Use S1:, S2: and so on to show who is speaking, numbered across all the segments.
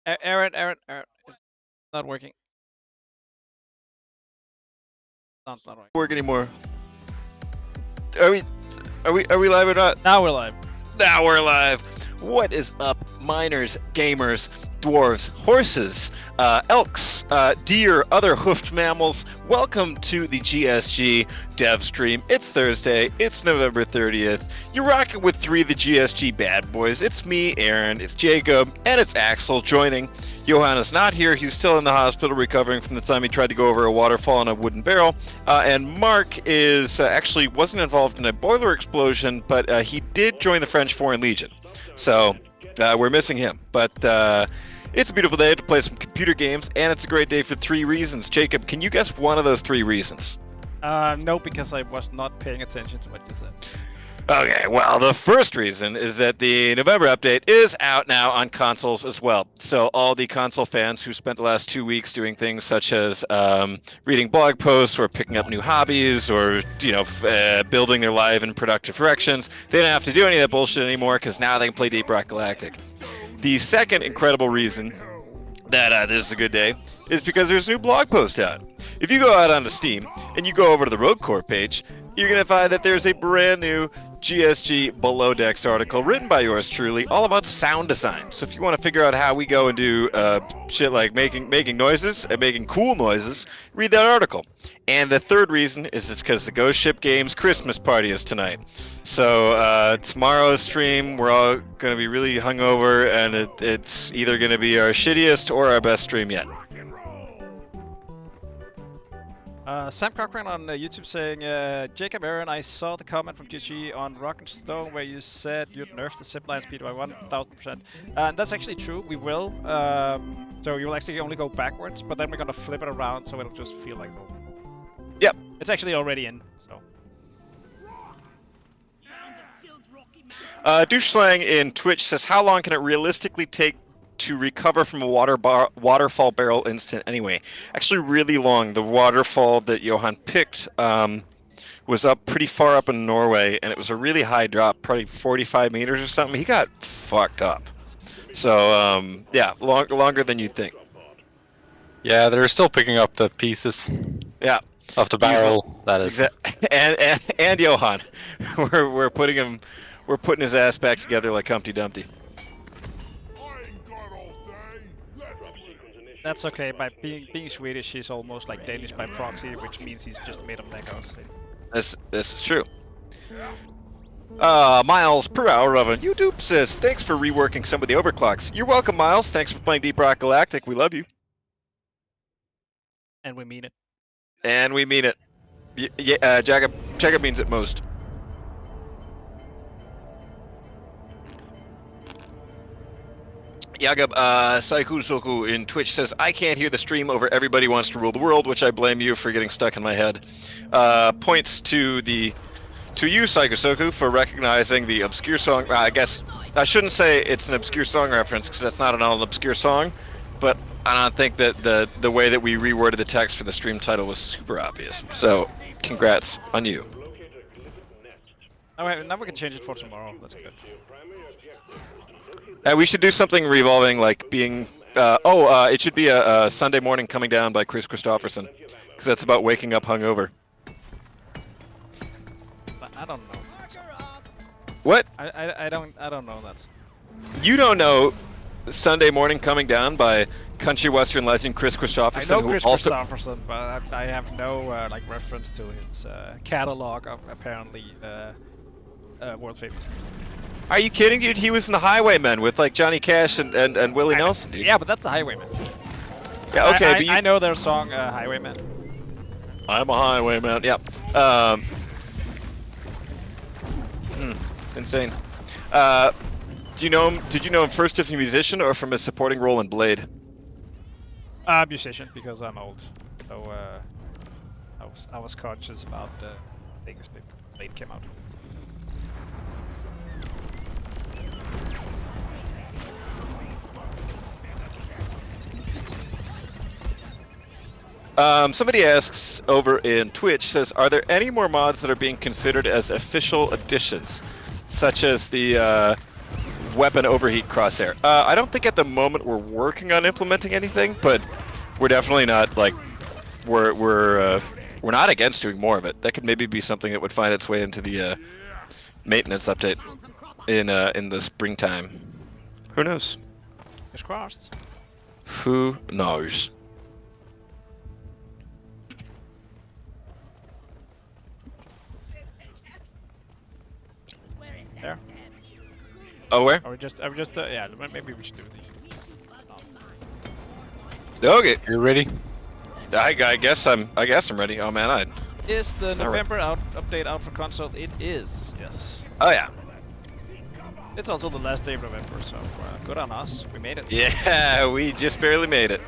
S1: Aaron, it's not working. Sounds not working.
S2: Work anymore. Are we live or not?
S1: Now we're live.
S2: Now we're live. What is up, miners, gamers, dwarves, horses, elks, deer, other hoofed mammals? Welcome to the GSG dev stream. It's Thursday. It's November 30th. You're rocking with three of the GSG bad boys. It's me, Aaron. It's Jacob, and it's Axel joining. Johan is not here. He's still in the hospital recovering from the time he tried to go over a waterfall in a wooden barrel. And Mark is actually wasn't involved in a boiler explosion, but he did join the French Foreign Legion. So we're missing him. But it's a beautiful day to play some computer games, and it's a great day for three reasons. Jacob, can you guess one of those three reasons?
S1: No, because I was not paying attention to what you said.
S2: Okay, well, the first reason is that the November update is out now on consoles as well. So all the console fans who spent the last 2 weeks doing things such as reading blog posts or picking up new hobbies or, building their live and productive directions, they don't have to do any of that bullshit anymore because now they can play Deep Rock Galactic. The second incredible reason that this is a good day is because there's a new blog post out. If you go out onto Steam and you go over to the Rogue Core page, you're going to find that there's a brand new GSG Below Decks article written by yours truly, all about sound design. So if you want to figure out how we go and do shit like making noises and making cool noises, read that article. And the third reason is it's because the Ghost Ship Games Christmas party is tonight. So tomorrow's stream, we're all going to be really hungover, and it's either going to be our shittiest or our best stream yet.
S1: Sam Cochran on YouTube saying, Jacob, Aaron, I saw the comment from GG on Rock and Stone where you said you'd nerf the zipline speed by 1000%. And that's actually true, we will. So you'll actually only go backwards, but then we're going to flip it around so it'll just feel like normal.
S2: Yep.
S1: It's actually already in, so.
S2: Doucheslang in Twitch says, how long can it realistically take to recover from a waterfall barrel instant anyway? Actually really long. The waterfall that Johan picked was up pretty far up in Norway, and it was a really high drop, probably 45 meters or something. He got fucked up. So yeah, longer than you'd think.
S3: Yeah, they're still picking up the pieces.
S2: Yeah.
S3: Of the barrel, that is.
S2: And Johan, we're putting his ass back together like Humpty Dumpty.
S1: That's okay, by being Swedish, he's almost like Danish by proxy, which means he's just made of Legos.
S2: This is true. Miles per hour of on YouTube says, thanks for reworking some of the overclocks. You're welcome, Miles. Thanks for playing Deep Rock Galactic. We love you.
S1: And we mean it.
S2: And we mean it. Yeah, Jacob means it most. Yagab Saiku in Twitch says, I can't hear the stream over Everybody Wants to Rule the World, which I blame you for getting stuck in my head. Points to you, Saiku, for recognizing the obscure song. I guess I shouldn't say it's an obscure song reference, because that's not an obscure song, but I don't think that the way that we reworded the text for the stream title was super obvious. So, congrats on you.
S1: Oh, wait, now we can change it for tomorrow. That's good.
S2: We should do something revolving, like being... it should be a Sunday Morning Coming Down by Chris Christopherson. Because that's about waking up hungover.
S1: I don't know.
S2: What?
S1: I don't know that.
S2: You don't know Sunday Morning Coming Down by country western legend Chris Christopherson?
S1: I know Chris Christopherson, but I have no reference to his catalog of apparently world famous.
S2: Are you kidding, dude? He was in the Highwaymen with like Johnny Cash and Willie Nelson, dude.
S1: Yeah, but that's the Highwaymen.
S2: Yeah, okay.
S1: I know their song Highwaymen.
S2: I'm a Highwayman. Yep. Insane. Do you know him? Did you know him first as a musician or from his supporting role in Blade?
S1: Musician, because I'm old. So I was conscious about things before Blade came out.
S2: Somebody asks over in Twitch, says, are there any more mods that are being considered as official additions, such as the weapon overheat crosshair. I don't think at the moment we're working on implementing anything, but we're definitely not like we're not against doing more of it. That could maybe be something that would find its way into the maintenance update in the springtime. Who knows?
S1: It's crossed.
S2: Who knows?
S1: There.
S2: Oh, where?
S1: Are we just yeah, maybe we should do these.
S2: Okay.
S3: You ready?
S2: I guess I'm ready. Oh man,
S1: Is the
S2: All right.
S1: November update out for console? It is, yes.
S2: Oh yeah.
S1: It's also the last day of November, so good on us. We made it.
S2: Yeah, we just barely made it.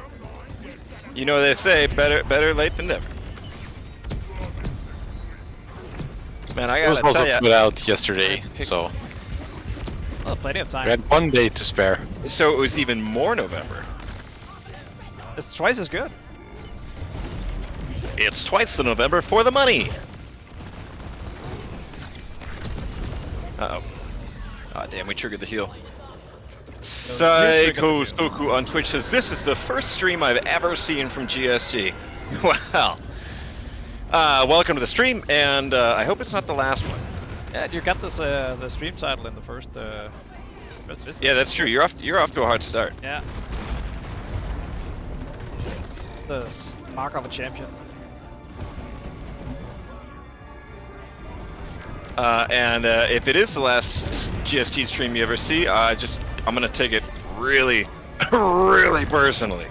S2: You know they say better late than never. Man, I
S3: It was
S2: gotta
S3: also
S2: tell ya.
S3: put out yesterday, so
S1: Well, plenty of
S3: we
S1: time.
S3: had 1 day to spare.
S2: So it was even more November.
S1: It's twice as good.
S2: It's twice the November for the money. Uh oh. Ah, damn, we triggered the heal. Psycho Stoku on Twitch says, this is the first stream I've ever seen from GSG. Wow. Welcome to the stream, and I hope it's not the last one.
S1: Yeah, you got this the stream title in the first visit.
S2: Yeah, that's true. You're off to a hard start.
S1: Yeah. The mark of a champion.
S2: And if it is the last GSG stream you ever see, I'm gonna take it really, really personally.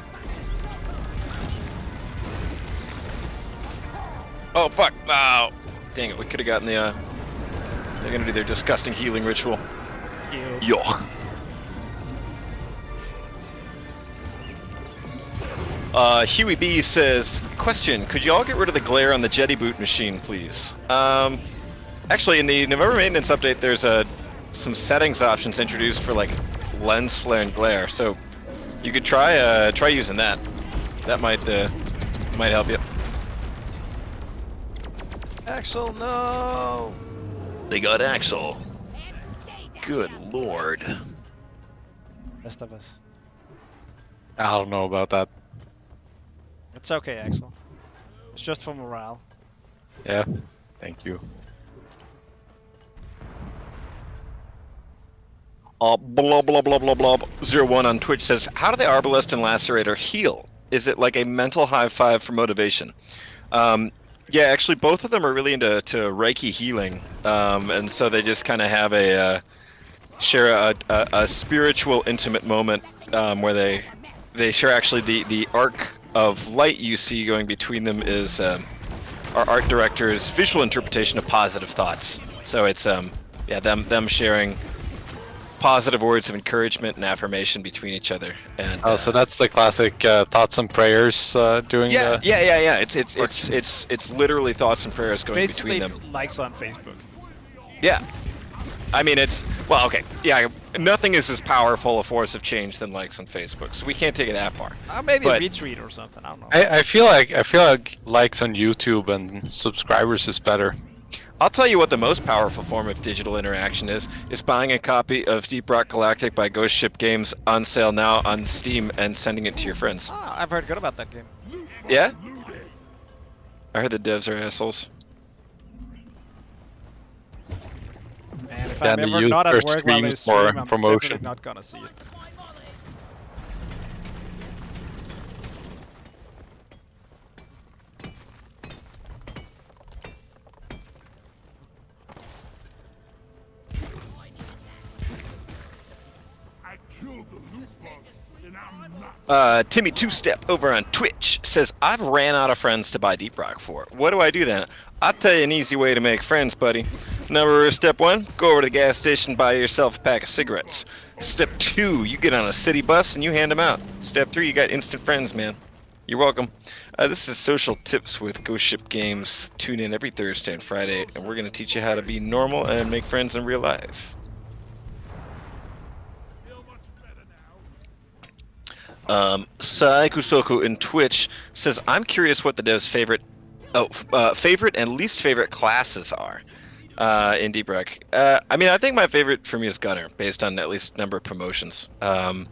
S2: Oh fuck! Oh, dang it! We could have gotten the. They're gonna do their disgusting healing ritual.
S1: Ew.
S2: Yo. Huey B says, question, could you all get rid of the glare on the Jetty boot machine, please? Actually, in the November maintenance update, there's some settings options introduced for like lens flare and glare, so you could try using that. That might help you.
S1: Axel, no!
S2: They got Axel. Good lord.
S1: Rest of us.
S3: I don't know about that.
S1: It's okay, Axel. It's just for morale.
S3: Yeah, thank you.
S2: Blah blah blah blah blah 01 on Twitch says, how do the Arbalest and Lacerator heal? Is it like a mental high five for motivation? Yeah, actually both of them are really into Reiki healing, and so they just kind of have share a spiritual intimate moment where they share actually the arc of light you see going between them is our art director's visual interpretation of positive thoughts. So it's yeah, them sharing positive words of encouragement and affirmation between each other. And
S3: Oh, so that's the classic thoughts and prayers doing.
S2: yeah. It's literally thoughts and prayers going
S1: Basically,
S2: between them.
S1: likes on Facebook.
S2: Yeah. I mean, well, okay. Yeah, nothing is as powerful a force of change than likes on Facebook, so we can't take it that far.
S1: Maybe
S2: But-
S1: a retweet or something. I don't know.
S3: I feel like likes on YouTube and subscribers is better.
S2: I'll tell you what the most powerful form of digital interaction is buying a copy of Deep Rock Galactic by Ghost Ship Games on sale now on Steam and sending it to your friends.
S1: I've heard good about that game.
S2: Yeah? I heard the devs are assholes.
S1: And if
S3: Yeah,
S1: I'm
S3: they
S1: ever
S3: use
S1: not at
S3: their
S1: work while they
S3: streams for
S1: stream, I'm
S3: promotion.
S1: definitely not gonna see it.
S2: Timmy Two Step over on Twitch says, I've ran out of friends to buy Deep Rock for. What do I do then? I'll tell you an easy way to make friends, buddy. Step 1, go over to the gas station, buy yourself a pack of cigarettes. Step 2, you get on a city bus and you hand them out. Step 3, you got instant friends, man. You're welcome. This is Social Tips with Ghost Ship Games. Tune in every Thursday and Friday, and we're going to teach you how to be normal and make friends in real life. Saikusoku in Twitch says, I'm curious what the devs' favorite and least favorite classes are. in Deep Rock. I mean, I think my favorite for me is Gunner, based on at least number of promotions. I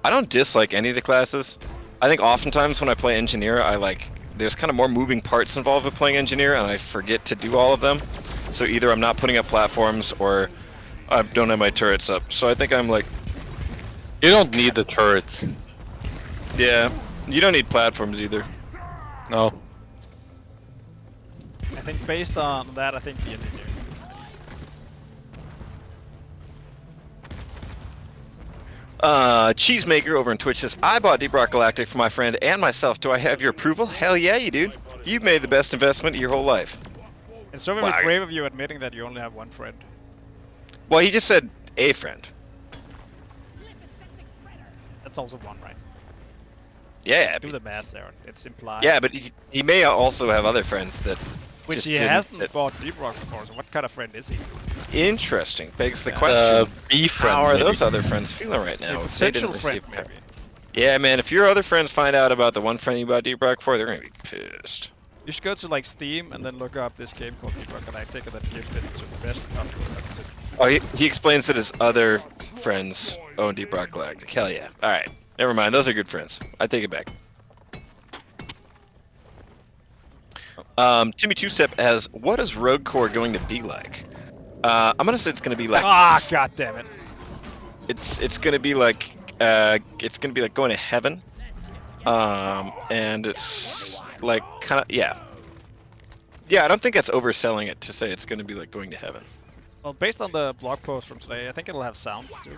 S2: don't dislike any of the classes. I think oftentimes when I play Engineer, there's kind of more moving parts involved with playing Engineer, and I forget to do all of them. So either I'm not putting up platforms, or I don't have my turrets up. So I think I'm like...
S3: You don't need the turrets.
S2: Yeah, you don't need platforms either.
S3: No.
S1: I think based on that, I think the Engineer.
S2: Cheesemaker over on Twitch says, I bought Deep Rock Galactic for my friend and myself. Do I have your approval? Hell yeah, you do. You've made the best investment of your whole life.
S1: It's so very brave of you admitting that you only have one friend.
S2: Well, he just said a friend.
S1: That's also one, right?
S2: Yeah.
S1: Do the math there. It's implied.
S2: Yeah, but he may also have other friends that
S1: Which
S2: just
S1: he hasn't bought Deep Rock before, so what kind of friend is he?
S2: Interesting. Begs the question.
S3: B-friend,
S2: how are
S3: maybe.
S2: those other friends feeling right now?
S1: A
S2: If they
S1: potential
S2: didn't
S1: friend,
S2: receive
S1: maybe.
S2: Yeah, man, if your other friends find out about the one friend you bought Deep Rock for, they're gonna be pissed.
S1: You should go to like Steam and then look up this game called Deep Rock Galactic and then gift it to the best of
S2: Oh, he explains that his other friends own Deep Rock Galactic. Hell yeah. Alright, never mind. Those are good friends. I take it back. Timmy Two-Step as, what is Rogue Core going to be like? I'm gonna say it's gonna be like...
S1: Ah, god damn it.
S2: It's gonna be like... it's gonna be like going to heaven. And it's like kind of... Yeah. Yeah, I don't think that's overselling it to say it's gonna be like going to heaven.
S1: Well, based on the blog post from today, I think it'll have sounds too.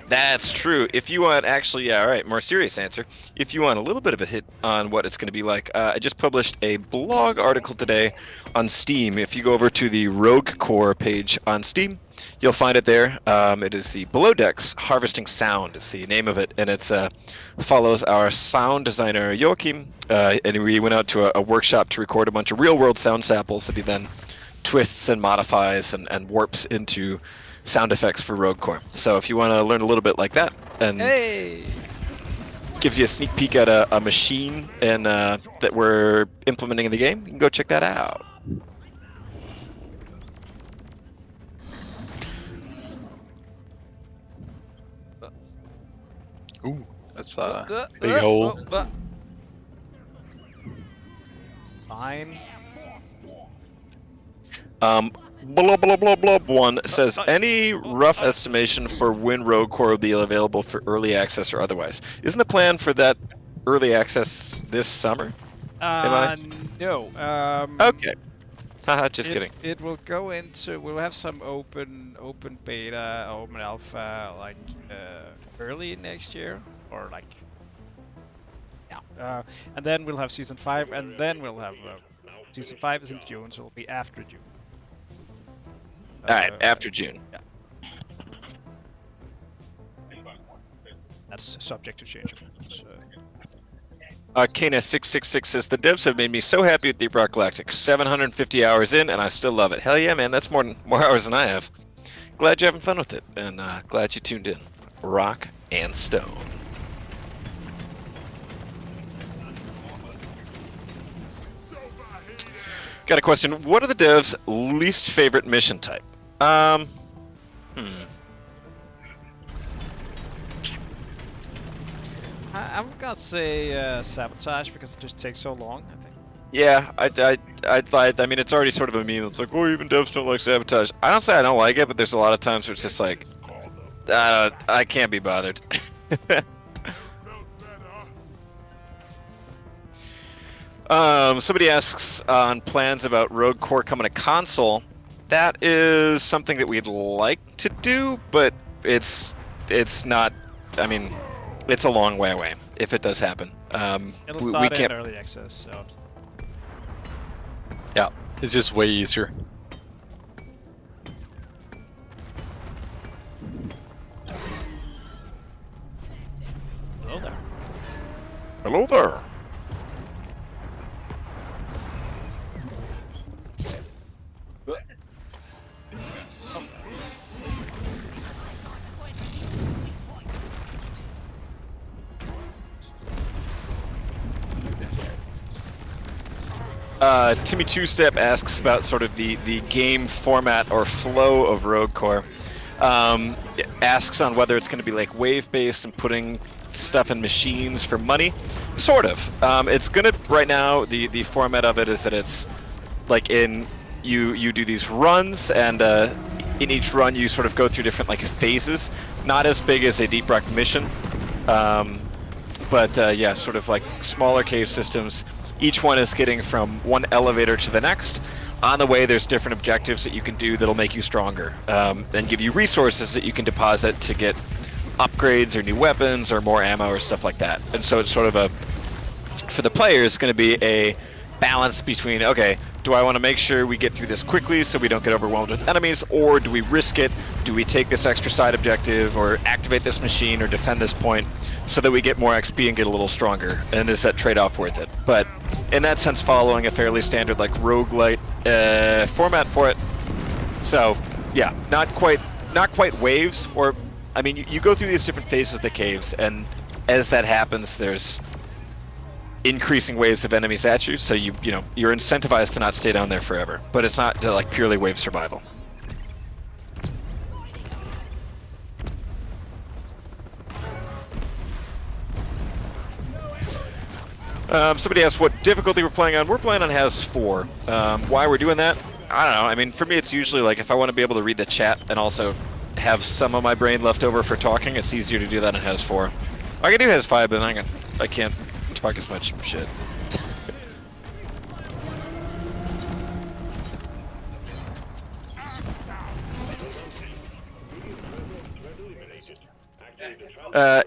S2: That's true. If you want, actually, yeah, all right, more serious answer. If you want a little bit of a hit on what it's going to be like, I just published a blog article today on Steam. If you go over to the Rogue Core page on Steam, you'll find it there. It is the Below Decks Harvesting Sound is the name of it, and it's follows our sound designer Joachim, and we went out to a workshop to record a bunch of real-world sound samples that he then twists and modifies and warps into sound effects for Rogue Core. So if you want to learn a little bit like that, and gives you a sneak peek at a machine and that we're implementing in the game, you can go check that out.
S3: Ooh, that's a big hole.
S1: Fine.
S2: Blah blah blah blah one says, any rough estimation for when Rogue Core will be available for early access or otherwise? Isn't the plan for that early access this summer?
S1: No.
S2: Okay. Haha, just kidding.
S1: It will go into. We'll have some open beta, open alpha, like early next year, or like. Yeah. And then we'll have season 5, and then we'll have season 5 is in June, so it'll be after June.
S2: Alright, after June.
S1: Yeah. That's subject to change, of course.
S2: Kana666 says, the devs have made me so happy with Deep Rock Galactic. 750 hours in, and I still love it. Hell yeah, man, that's more hours than I have. Glad you're having fun with it, and glad you tuned in. Rock and Stone. Got a question. What are the devs' least favorite mission type? I'm
S1: gonna say sabotage because it just takes so long, I think.
S2: Yeah, I mean, it's already sort of a meme. It's like, oh, even devs don't like sabotage. I don't say I don't like it, but there's a lot of times where it's just like, I can't be bothered. Somebody asks on plans about Rogue Core coming to console. That is something that we'd like to do, but it's not. I mean, it's a long way away if it does happen.
S1: It'll start in early access. So.
S3: Yeah, it's just way easier.
S1: Hello there.
S2: Hello there. Timmy Two Step asks about sort of the game format or flow of Rogue Core. It asks on whether it's going to be like wave based and putting stuff in machines for money. Sort of. It's gonna right now. The format of it is that it's like you do these runs, and in each run you sort of go through different like phases. Not as big as a Deep Rock mission, but yeah, sort of like smaller cave systems. Each one is getting from one elevator to the next. On the way, there's different objectives that you can do that'll make you stronger, and give you resources that you can deposit to get upgrades or new weapons or more ammo or stuff like that. And so it's sort of for the player, it's going to be a balance between, okay, do I want to make sure we get through this quickly so we don't get overwhelmed with enemies, or do we risk it? Do we take this extra side objective or activate this machine or defend this point so that we get more XP and get a little stronger? And is that trade-off worth it? But in that sense, following a fairly standard like roguelite format for it. So yeah, not quite waves, or I mean, you go through these different phases of the caves, and as that happens, there's increasing waves of enemies at you, so you're incentivized to not stay down there forever. But it's not like purely wave survival. Somebody asked what difficulty we're playing on. We're playing on Has 4. Why we're doing that? I don't know. I mean, for me, it's usually like if I want to be able to read the chat and also have some of my brain left over for talking, it's easier to do that in Has 4. I can do Has 5, but I can't talk as much shit.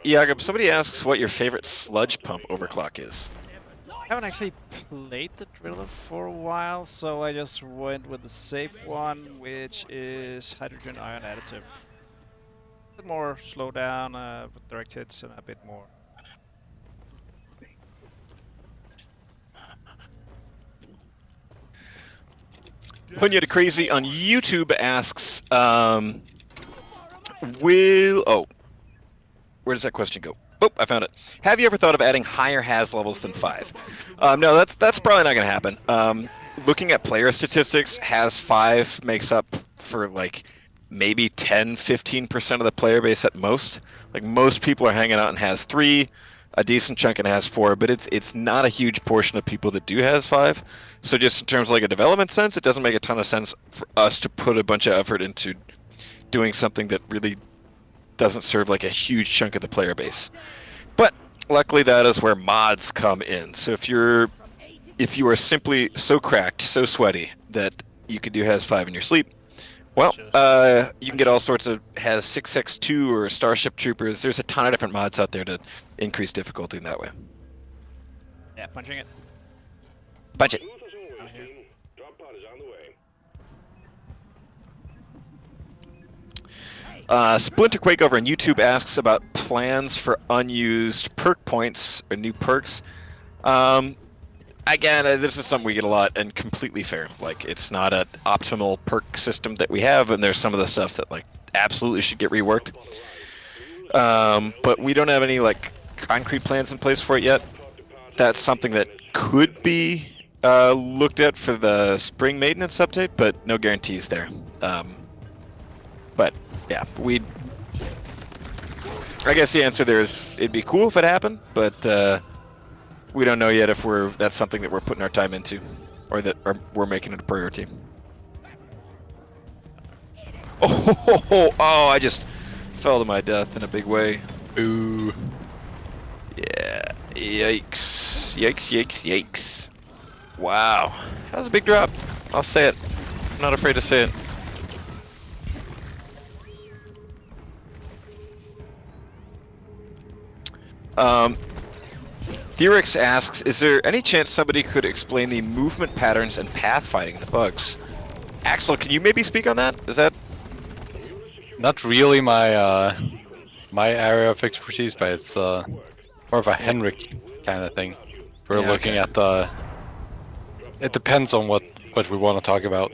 S2: Jakob, somebody asks what your favorite sludge pump overclock is.
S1: I haven't actually played the driller for a while, so I just went with the safe one, which is hydrogen ion additive. A bit more slowdown with direct hits and a bit more.
S2: Punya the Crazy on YouTube asks, where does that question go? Oh, I found it. Have you ever thought of adding higher Has levels than 5? No, that's probably not going to happen. Looking at player statistics, Has 5 makes up for like maybe 10-15% of the player base at most. Like most people are hanging out in Has 3, a decent chunk in Has 4, but it's not a huge portion of people that do Has 5. So just in terms of like a development sense, it doesn't make a ton of sense for us to put a bunch of effort into doing something that really doesn't serve like a huge chunk of the player base. But luckily that is where mods come in. So if you are simply so cracked, so sweaty that you can do Has 5 in your sleep, well, you can get all sorts of Has 6x2 or Starship Troopers. There's a ton of different mods out there to increase difficulty in that way.
S1: Yeah, punching it.
S2: Punch it. Splinter Quake over on YouTube asks about plans for unused perk points or new perks. Again, this is something we get a lot, and completely fair. Like, it's not an optimal perk system that we have, and there's some of the stuff that like absolutely should get reworked. But we don't have any like concrete plans in place for it yet. That's something that could be looked at for the spring maintenance update, but no guarantees there. But yeah, I guess the answer there is it'd be cool if it happened, but we don't know yet if that's something that we're putting our time into, or that we're making it a priority. Oh, I just fell to my death in a big way.
S3: Ooh.
S2: Yeah, yikes. Yikes. Wow, that was a big drop. I'll say it. I'm not afraid to say it. Theorix asks, is there any chance somebody could explain the movement patterns and pathfinding the bugs? Axel, can you maybe speak on that? Is that...
S3: Not really my my area of expertise, but it's more of a Henrik kind of thing. We're looking at the... It depends on what we want to talk about.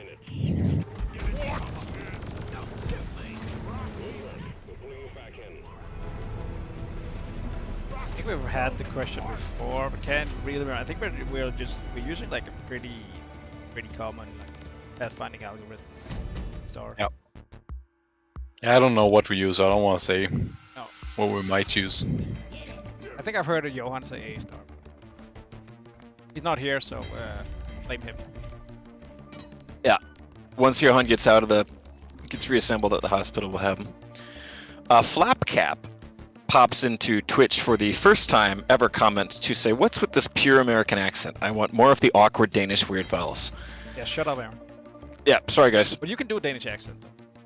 S1: I think we've had the question before, but can't really remember. I think we're using like a pretty common like, pathfinding algorithm. Star.
S3: Yep. Yeah, I don't know what we use. I don't want to say
S1: No.
S3: what we might use.
S1: I think I've heard Johan say A star. He's not here, so blame him.
S2: Yeah. Once Johan gets reassembled at the hospital, we'll have him. Flapcap pops into Twitch for the first time ever comment to say, "What's with this pure American accent? I want more of the awkward Danish weird vowels."
S1: Yeah, shut up, Aaron.
S2: Yeah, sorry guys.
S1: But you can do a Danish accent.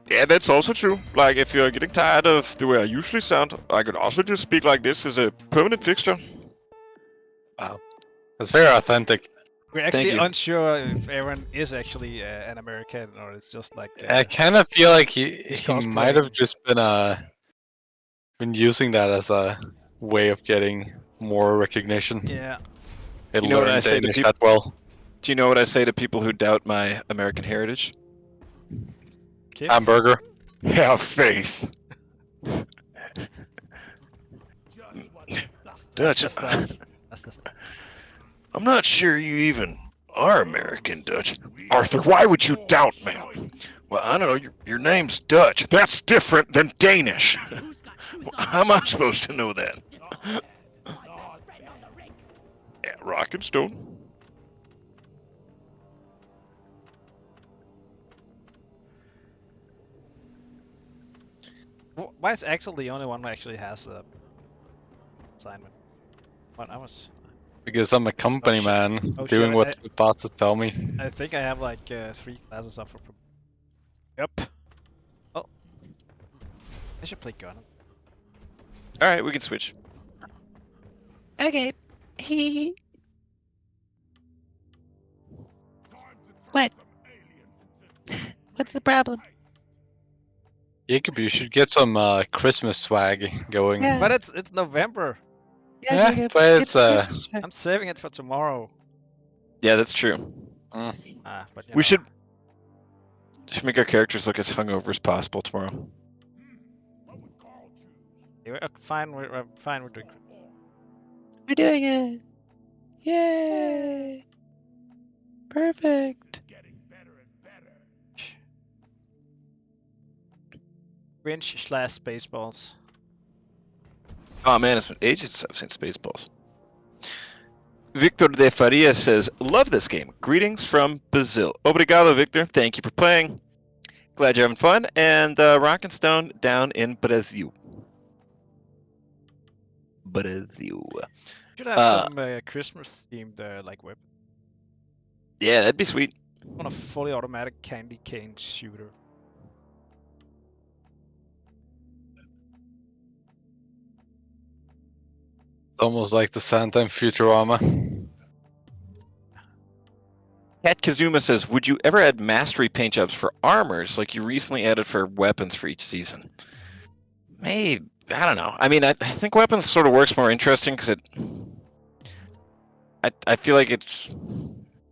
S4: Yeah, that's also true. Like, if you're getting tired of the way I usually sound, I could also just speak like this as a permanent fixture.
S3: Wow. That's very authentic.
S1: We're actually
S2: you.
S1: unsure if Aaron is actually an American or it's just like.
S3: I kind of feel like he
S1: cosplaying.
S3: might have just been using that as a way of getting more recognition.
S1: Yeah.
S3: It
S2: You know what
S3: learned
S2: I say to
S3: Danish
S2: people-
S3: that well.
S2: Do you know what I say to people who doubt my American heritage?
S1: Okay.
S3: Hamburger.
S4: Have faith. Dutch.
S1: That's the stuff.
S4: I'm not sure you even are American, Dutch. Arthur, why would you doubt me? Well, I don't know. Your name's Dutch. That's different than Danish. How am I supposed to know that? Yeah, rock and stone.
S1: Why is Axel the only one who actually has a assignment? What I was.
S3: Because I'm a company
S1: shit.
S3: man,
S1: Oh,
S3: doing
S1: shit,
S3: what the bosses tell me.
S1: I think I have like 3 classes up for. Yep. Oh. I should play gun.
S2: All right, we can switch.
S5: Okay. What? What's the problem?
S3: Jacob, you should get some Christmas swag going.
S5: Yeah.
S1: But it's November.
S3: Yeah,
S5: Jacob,
S3: but it's
S5: Christmas.
S1: I'm saving it for tomorrow.
S2: Yeah, that's true.
S1: But you
S2: We
S1: know.
S2: should make our characters look as hungover as possible tomorrow.
S1: We're fine. We're fine. We're doing.
S5: We're doing it. Yay! Perfect.
S1: Grinch / Spaceballs.
S2: Oh man, it's been ages since I've seen Spaceballs. Victor de Faria says, "Love this game. Greetings from Brazil. Obrigado, Victor. Thank you for playing. Glad you're having fun. And Rock and Stone down in Brazil. Brazil.
S1: Should have some Christmas themed like weapon.
S2: Yeah, that'd be sweet.
S1: On a fully automatic candy cane shooter.
S3: almost like the Santa in Futurama.
S2: Kat Kazuma says, "Would you ever add mastery paint jobs for armors like you recently added for weapons for each season?" Maybe. I don't know. I mean, I think weapons sort of works more interesting because I feel like it's.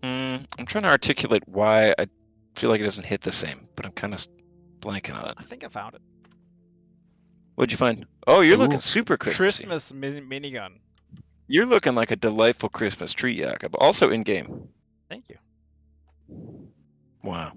S2: I'm trying to articulate why I feel like it doesn't hit the same, but I'm kind of blanking on it.
S1: I think I found it.
S2: What'd you find? Oh, you're looking
S3: Ooh.
S2: super Christmassy.
S1: Christmas minigun.
S2: You're looking like a delightful Christmas tree, Jakob. Also in game.
S1: Thank you.
S2: Wow.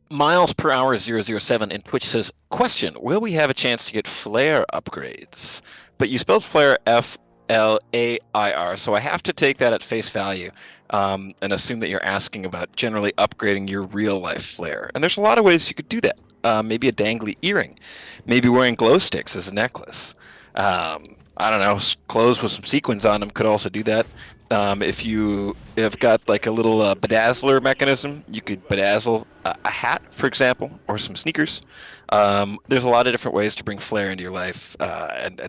S2: Miles per hour 007 in Twitch says, "Question: Will we have a chance to get flare upgrades?" But you spelled flare FLAIR, so I have to take that at face value and assume that you're asking about generally upgrading your real life flare. And there's a lot of ways you could do that. Maybe a dangly earring, maybe wearing glow sticks as a necklace. I don't know, clothes with some sequins on them could also do that. If you have got like a little bedazzler mechanism, you could bedazzle a hat, for example, or some sneakers. There's a lot of different ways to bring flair into your life, and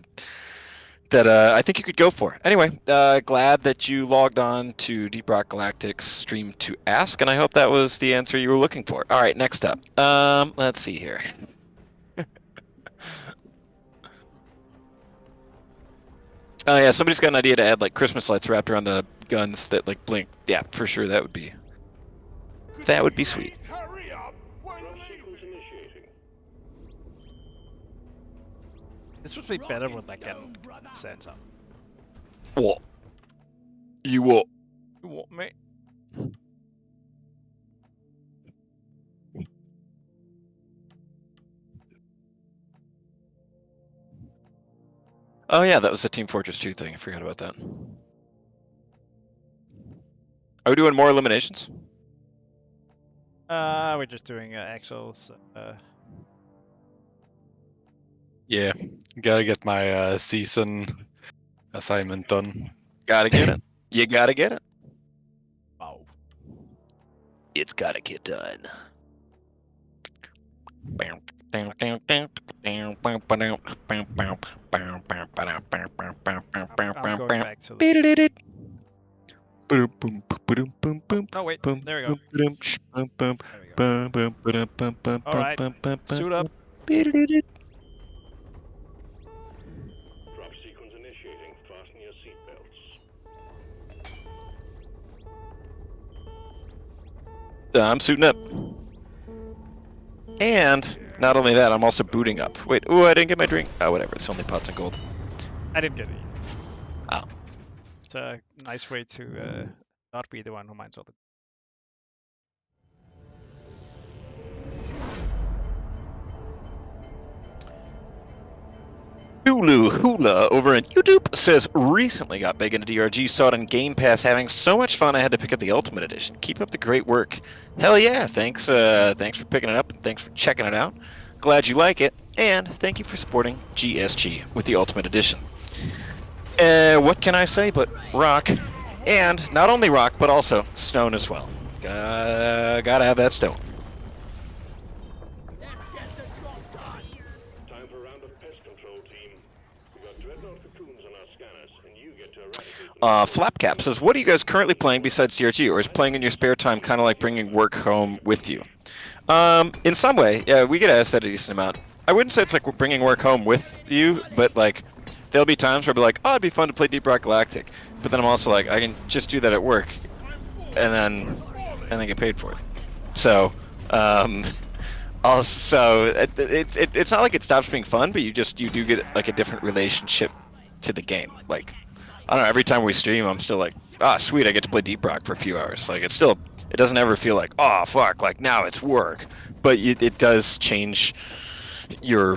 S2: that I think you could go for. Anyway, glad that you logged on to Deep Rock Galactic's stream to ask, and I hope that was the answer you were looking for. All right, next up. Let's see here. Oh yeah, somebody's got an idea to add like Christmas lights wrapped around the guns that like blink. Yeah, for sure, that would be sweet.
S1: This would be better with like an Santa.
S2: What? You what?
S1: You want me?
S2: Oh yeah, that was the Team Fortress 2 thing. I forgot about that. Are we doing more eliminations?
S1: We're just doing Axel's.
S3: Yeah, gotta get my season assignment done.
S2: Gotta get it. You gotta get it.
S1: Wow.
S2: It's gotta get done.
S1: I'm going back to the... Oh wait, there we go. Alright, suit up.
S6: Drop sequence initiating. Fasten your seatbelts.
S2: I'm suiting up. And not only that, I'm also booting up. Wait, ooh, I didn't get my drink. Oh, whatever. It's only pots and gold.
S1: I didn't get it.
S2: Oh.
S1: It's a nice way to not be the one who minds all the...
S2: Hulu Hula over on YouTube says, recently got big into DRG, saw it on Game Pass, having so much fun I had to pick up the Ultimate Edition. Keep up the great work. Hell yeah, thanks for picking it up, and thanks for checking it out. Glad you like it, and thank you for supporting GSG with the Ultimate Edition. What can I say but rock, and not only rock, but also stone as well. Gotta have that stone.
S6: Time for a round of pest control, team. We got dreadnought cocoons on our scanners, and you get to eradicate them.
S2: Flapcap says, what are you guys currently playing besides DRG, or is playing in your spare time kind of like bringing work home with you? In some way, yeah, we get asked that a decent amount. I wouldn't say it's like we're bringing work home with you, but like, there'll be times where I'll be like, oh, it'd be fun to play Deep Rock Galactic, but then I'm also like, I can just do that at work, and then get paid for it. So, also, it's not like it stops being fun, but you do get like a different relationship to the game. Like, I don't know, every time we stream, I'm still like, ah, sweet, I get to play Deep Rock for a few hours. Like, it doesn't ever feel like, oh, fuck, like, now it's work. But it does change your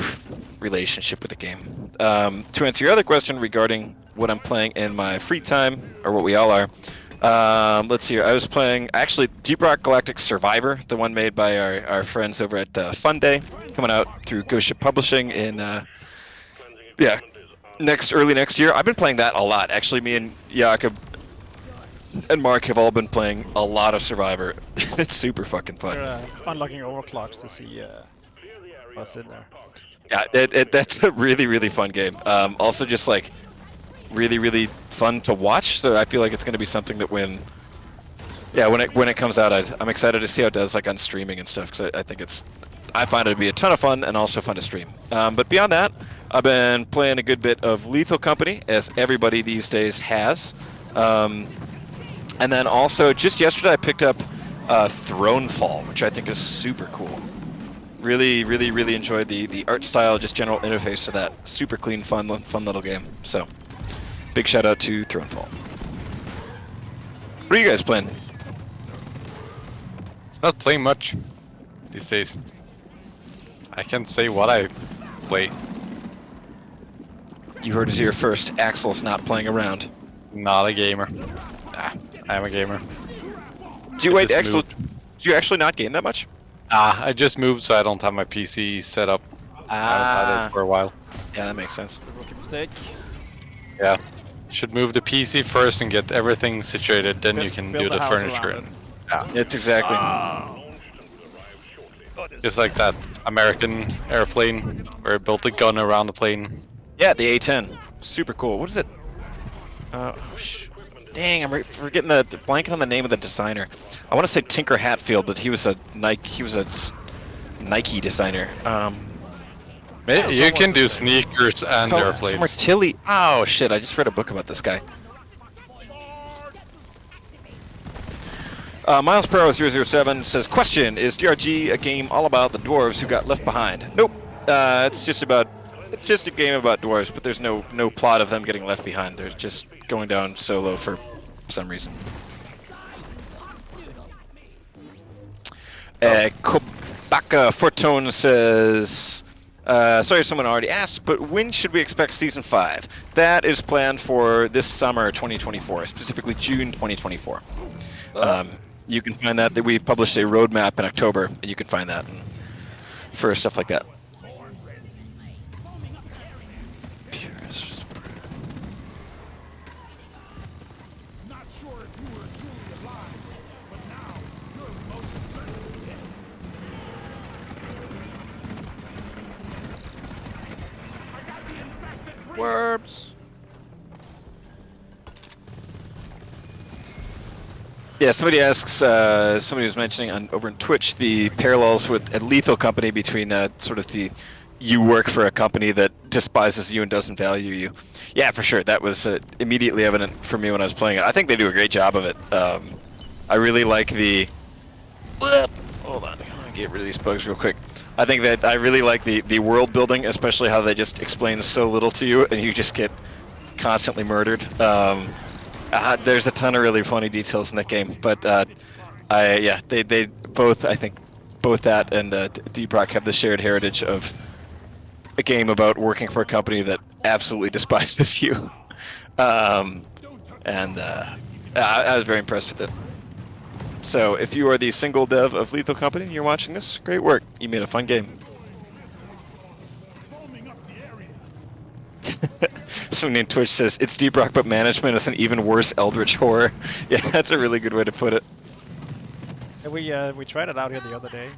S2: relationship with the game. To answer your other question regarding what I'm playing in my free time, or what we all are, let's see here. I was playing, actually, Deep Rock Galactic Survivor, the one made by our friends over at Fun Day, coming out through Ghost Ship Publishing in, early next year. I've been playing that a lot. Actually, me and Jakob and Mark have all been playing a lot of Survivor. It's super fucking fun.
S1: We're unlocking overclocks to see what's in there.
S2: Yeah, that's a really, really fun game. Also just like really, really fun to watch. So I feel like it's going to be something that when it comes out, I'm excited to see how it does like on streaming and stuff, because I find it to be a ton of fun and also fun to stream. But beyond that, I've been playing a good bit of Lethal Company, as everybody these days has. And then also, just yesterday I picked up Thronefall, which I think is super cool. Really, really, really enjoyed the art style, just general interface to that. Super clean, fun little game. So, big shout out to Thronefall. What are you guys playing?
S3: Not playing much these days. I can't say what I play.
S2: You heard it here first. Axel's not playing around.
S3: Not a gamer. Nah, I am a gamer.
S2: Wait, Axel, do you actually not game that much?
S3: I just moved, so I don't have my PC set up. I haven't had it for a while.
S2: Yeah, that makes sense.
S1: Rookie mistake.
S3: Yeah. Should move the PC first and get everything situated, then you can do
S1: Build a
S3: the
S1: house
S3: furniture.
S1: around
S3: And,
S2: It's exactly.
S3: just like that American airplane where it built a gun around the plane.
S2: Yeah, the A-10. Super cool. What is it? Dang, I'm forgetting the blanket on the name of the designer. I want to say Tinker Hatfield, but he was a Nike designer.
S3: You can do sneakers and airplanes.
S2: Somewhere Tilly. Oh shit! I just read a book about this guy. Miles per hour 007 says, question, is DRG a game all about the dwarves who got left behind? Nope. It's it's just a game about dwarves, but there's no plot of them getting left behind. They're just going down solo for some reason. Kobaka Fortune says, sorry if someone already asked, but when should we expect Season 5? That is planned for this summer 2024, specifically June 2024. You can find that we published a roadmap in October, and you can find that for stuff like that.
S1: Worms.
S2: Yeah, somebody asks, somebody was mentioning over in Twitch the parallels with a Lethal Company between sort of the you work for a company that despises you and doesn't value you. Yeah, for sure. That was immediately evident for me when I was playing it. I think they do a great job of it. I really like the... Hold on, I'm gonna get rid of these bugs real quick. I think that I really like the world building, especially how they just explain so little to you and you just get constantly murdered. There's a ton of really funny details in that game, but they both, I think, both that and Deep Rock have the shared heritage of a game about working for a company that absolutely despises you. I was very impressed with it. So if you are the single dev of Lethal Company and you're watching this, great work. You made a fun game. Somebody in Twitch says, it's Deep Rock, but management is an even worse eldritch horror. Yeah, that's a really good way to put it.
S1: We tried it out here the other day.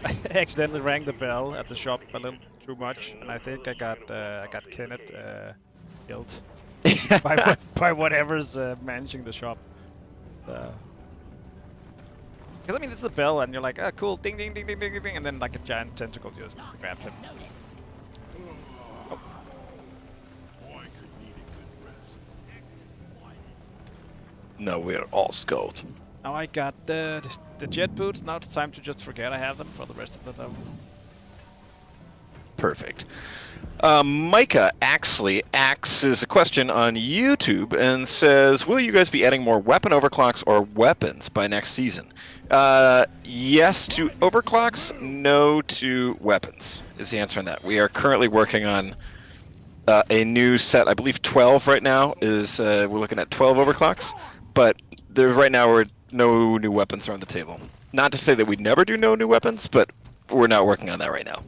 S1: I accidentally rang the bell at the shop a little too much, and I think I got Kenneth killed by whatever's managing the shop. Because I mean, it's a bell, and you're like, ah, cool, ding, ding, ding, ding, ding, ding, and then like a giant tentacle just grabbed him. Oh.
S2: No, we're all skulled.
S1: Now I got the jet boots. Now it's time to just forget I have them for the rest of the level.
S2: Perfect. Micah Axley asks a question on YouTube and says, will you guys be adding more weapon overclocks or weapons by next season? Yes to overclocks, no to weapons is the answer on that. We are currently working on a new set, I believe 12 right now, we're looking at 12 overclocks, but right now no new weapons are on the table. Not to say that we'd never do no new weapons, but we're not working on that right now.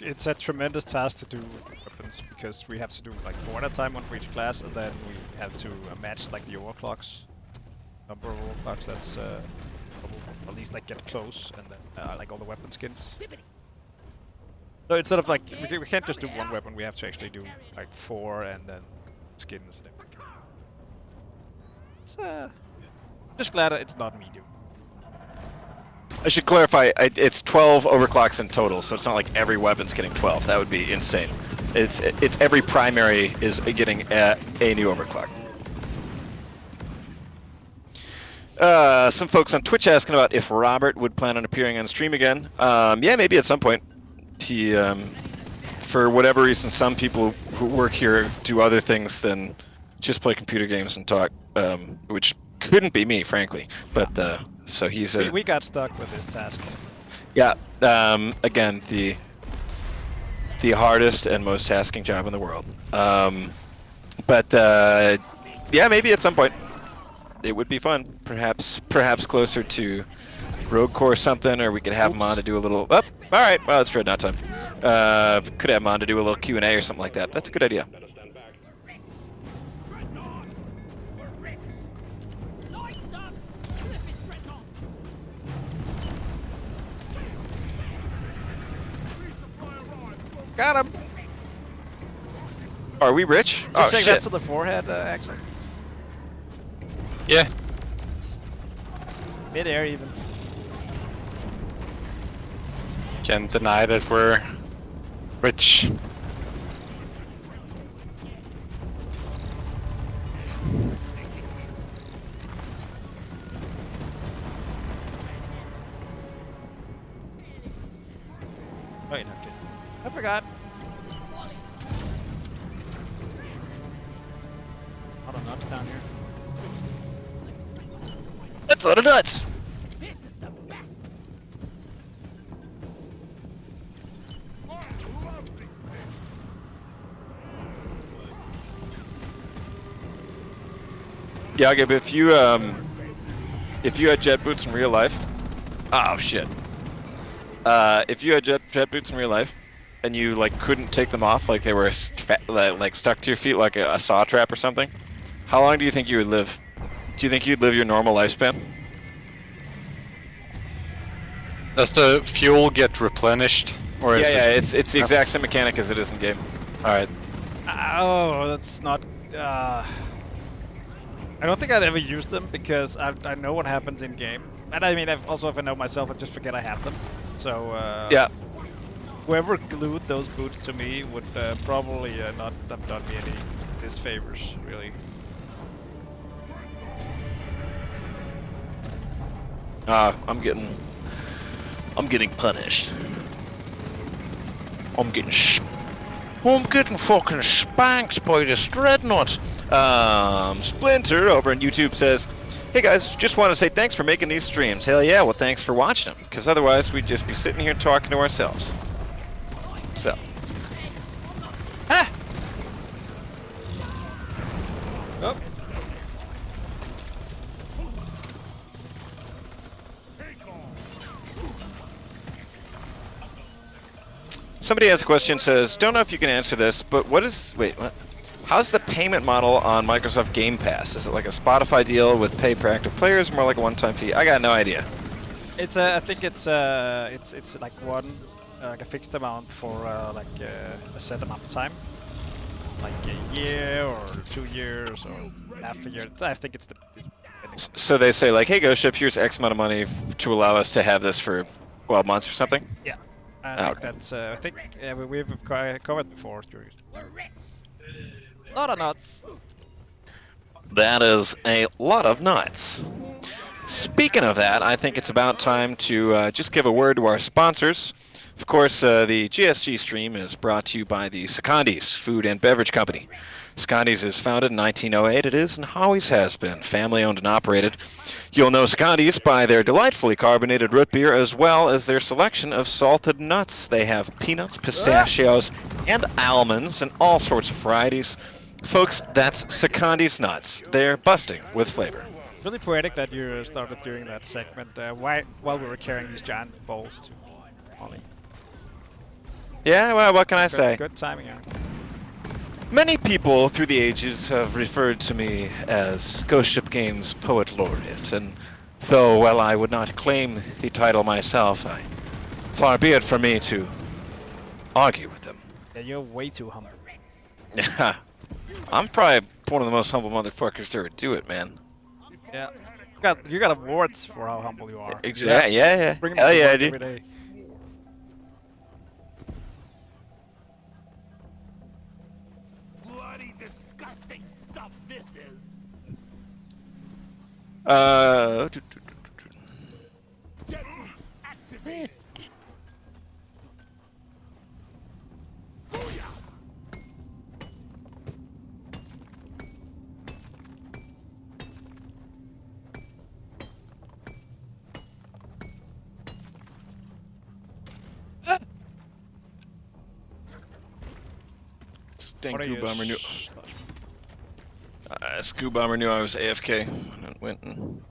S1: It's a tremendous task to do weapons because we have to do like 4 at a time, one for each class, and then we have to match like the overclocks, number of overclocks. That's at least like get close, and then like all the weapon skins. So instead of like we can't just do one weapon, we have to actually do like 4 and then skins. And everything. It's just glad it's not me doing.
S2: I should clarify, it's 12 overclocks in total, so it's not like every weapon's getting 12. That would be insane. It's every primary is getting a new overclock. Some folks on Twitch asking about if Robert would plan on appearing on stream again. Yeah, maybe at some point. He, for whatever reason, some people who work here do other things than just play computer games and talk, which couldn't be me, frankly. But so he's
S1: we got stuck with this task.
S2: Yeah. Again, the hardest and most tasking job in the world. Yeah, maybe at some point it would be fun. Perhaps closer to Rogue Core or something, or we could have him on to do a little. Oh, all right. Well, it's Dreadnought time. Could have him on to do a little Q&A or something like that. That's a good idea.
S1: Got him.
S2: Are we rich?
S1: Did
S2: Oh
S1: you take
S2: shit!
S1: that to the forehead, actually?
S3: Yeah.
S1: Mid-air even.
S3: Can't deny that we're rich.
S1: forgot. A lot of nuts down here.
S2: That's a lot of nuts. Yeah, okay, but if you had jet boots in real life, oh shit. If you had jet boots in real life, and you like couldn't take them off, like they were like stuck to your feet like a saw trap or something, how long do you think you would live? Do you think you'd live your normal lifespan?
S3: Does the fuel get replenished, or is
S2: Yeah,
S3: it?
S2: it's the exact same mechanic as it is in game.
S3: All right.
S1: Oh, that's not. I don't think I'd ever use them because I know what happens in game, and I mean, if I know myself, I just forget I have them. So
S2: Yeah.
S1: whoever glued those boots to me would probably not have done me any disfavors, really.
S4: I'm getting punished. I'm getting fucking spanked by this dreadnought.
S2: Splinter over on YouTube says, "Hey guys, just want to say thanks for making these streams." Hell yeah, well thanks for watching them, because otherwise we'd just be sitting here talking to ourselves. So. Ah!
S1: Oh.
S2: Somebody has a question, says, "Don't know if you can answer this, but what? How's the payment model on Microsoft Game Pass? Is it like a Spotify deal with pay per active players, more like a one-time fee?" I got no idea.
S1: It's I think it's like like a fixed amount for like a set amount of time, like a year or 2 years or half a year. I think it's the.
S2: So they say like, "Hey, Ghost Ship, here's X amount of money to allow us to have this for 12 months or something."
S1: Yeah, I
S2: Oh,
S1: think
S2: okay.
S1: that's. I think we've covered before. Lot of nuts.
S2: That is a lot of nuts. Speaking of that, I think it's about time to just give a word to our sponsors. Of course, the GSG stream is brought to you by the Secondies Food and Beverage Company. Secondies is founded in 1908. It is and always has been family owned and operated. You'll know Secondies by their delightfully carbonated root beer as well as their selection of salted nuts. They have peanuts, pistachios, and almonds and all sorts of varieties. Folks, that's Secondies nuts. They're busting with flavor.
S1: Really poetic that you started doing that segment while we were carrying these giant bowls to Ollie.
S2: Yeah, well, what can I say?
S1: Good timing, yeah.
S2: Many people through the ages have referred to me as Ghost Ship Games Poet Laureate, and though, well, I would not claim the title myself, far be it from me to argue with them.
S1: Yeah, you're way too humble.
S2: I'm probably one of the most humble motherfuckers to ever do it, man.
S1: Yeah. You got awards for how humble you are.
S2: Exactly. Yeah.
S1: Bring them
S2: Hell
S1: to
S2: yeah,
S1: work
S2: dude.
S1: every day.
S6: Bloody disgusting stuff this is. Activate.
S2: Scoop Bomber knew. Scoop Bomber knew I was AFK when it went and.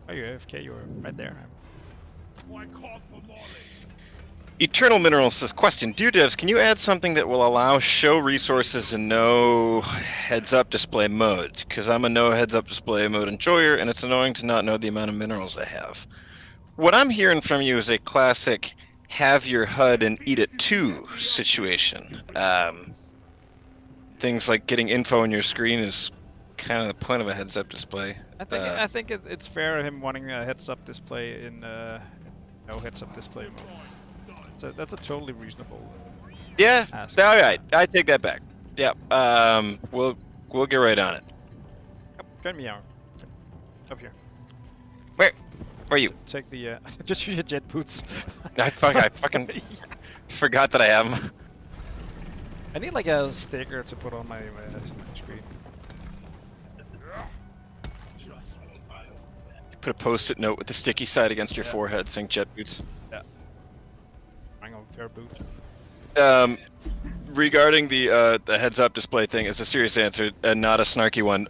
S1: Oh, you're AFK, you were right there.
S6: Why call for more?
S2: Eternal Minerals says, question, Dear Devs, can you add something that will allow show resources in no heads-up display mode? Because I'm a no heads-up display mode enjoyer, and it's annoying to not know the amount of minerals I have. What I'm hearing from you is a classic have your HUD and eat it too situation. Things like getting info on your screen is kind of the point of a heads-up display.
S1: I think it's fair him wanting a heads-up display in no heads-up display mode. So that's a totally reasonable.
S2: Yeah,
S1: ask.
S2: all right, I take that back. Yeah, we'll get right on it.
S1: Yep, join me out. Up here.
S2: Where? Where are you?
S1: Take the just use your jet boots.
S2: I fucking forgot that I have 'em.
S1: I need like a sticker to put on my screen.
S2: Put a post-it note with the sticky side against your forehead saying jet boots.
S1: Bring on a pair of boots.
S2: Regarding the heads-up display thing, it's a serious answer and not a snarky one.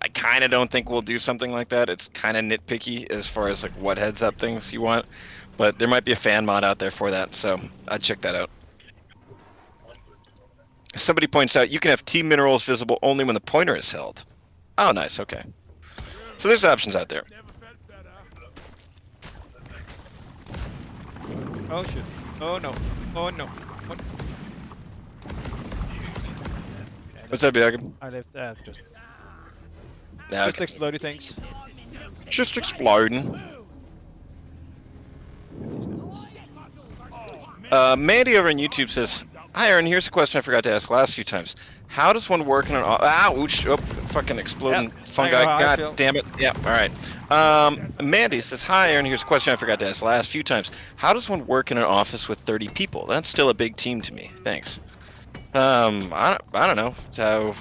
S2: I kind of don't think we'll do something like that. It's kind of nitpicky as far as like what heads-up things you want, but there might be a fan mod out there for that, so I'd check that out. Somebody points out you can have team minerals visible only when the pointer is held. Oh, nice. Okay. So there's options out there.
S1: Oh shit. Oh no. Oh no. What?
S2: What's up, Jakob?
S1: I left just
S2: Nah,
S1: just exploding things.
S2: just exploding. Mandy over on YouTube says, "Hi, Aaron. Here's a question I forgot to ask last few times. How does one work in an ouch! Oh, fucking exploding fungi!
S1: I know how I feel.
S2: God damn it! Yeah. All right. Mandy says, "Hi, Aaron. Here's a question I forgot to ask last few times. How does one work in an office with 30 people? That's still a big team to me. Thanks." I don't know. So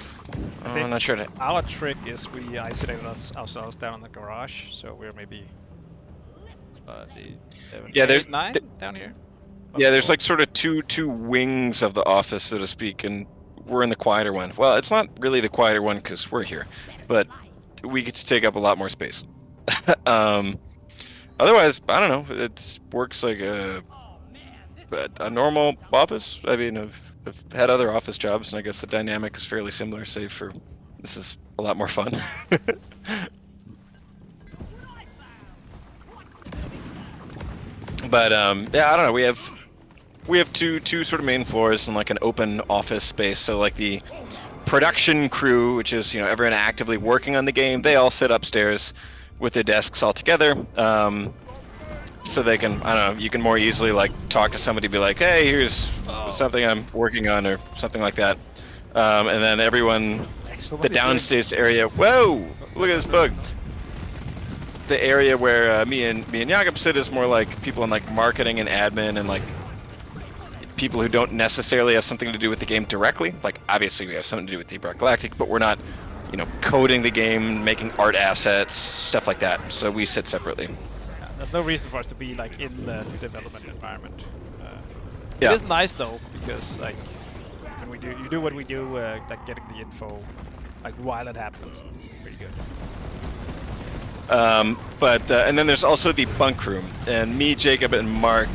S2: I'm not sure.
S1: Our trick is we isolated ourselves down in the garage, so we're maybe. See, 7,
S2: Yeah,
S1: 8,
S2: there's
S1: 9 down here.
S2: Yeah, there's like sort of two wings of the office, so to speak, and we're in the quieter one. Well, it's not really the quieter one because we're here, but we get to take up a lot more space. Otherwise, I don't know. It works like a normal office. I mean, I've had other office jobs, and I guess the dynamic is fairly similar, save for this is a lot more fun. But yeah, I don't know. We have two sort of main floors and like an open office space. So like the production crew, which is everyone actively working on the game, they all sit upstairs with their desks all together. So they can, I don't know, you can more easily like talk to somebody, be like, hey, here's something I'm working on or something like that. And then everyone, the downstairs area. Whoa! Look at this bug. The area where me and Jakob sit is more like people in like marketing and admin and like people who don't necessarily have something to do with the game directly. Like obviously we have something to do with the ROCK GALACTIC, but we're not, coding the game, making art assets, stuff like that. So we sit separately.
S1: Yeah, there's no reason for us to be like in the development environment.
S2: Yeah.
S1: It is nice though because like when you do what we do, like getting the info, like while it happens, pretty good.
S2: And then there's also the bunk room, and me, Jacob, and Mark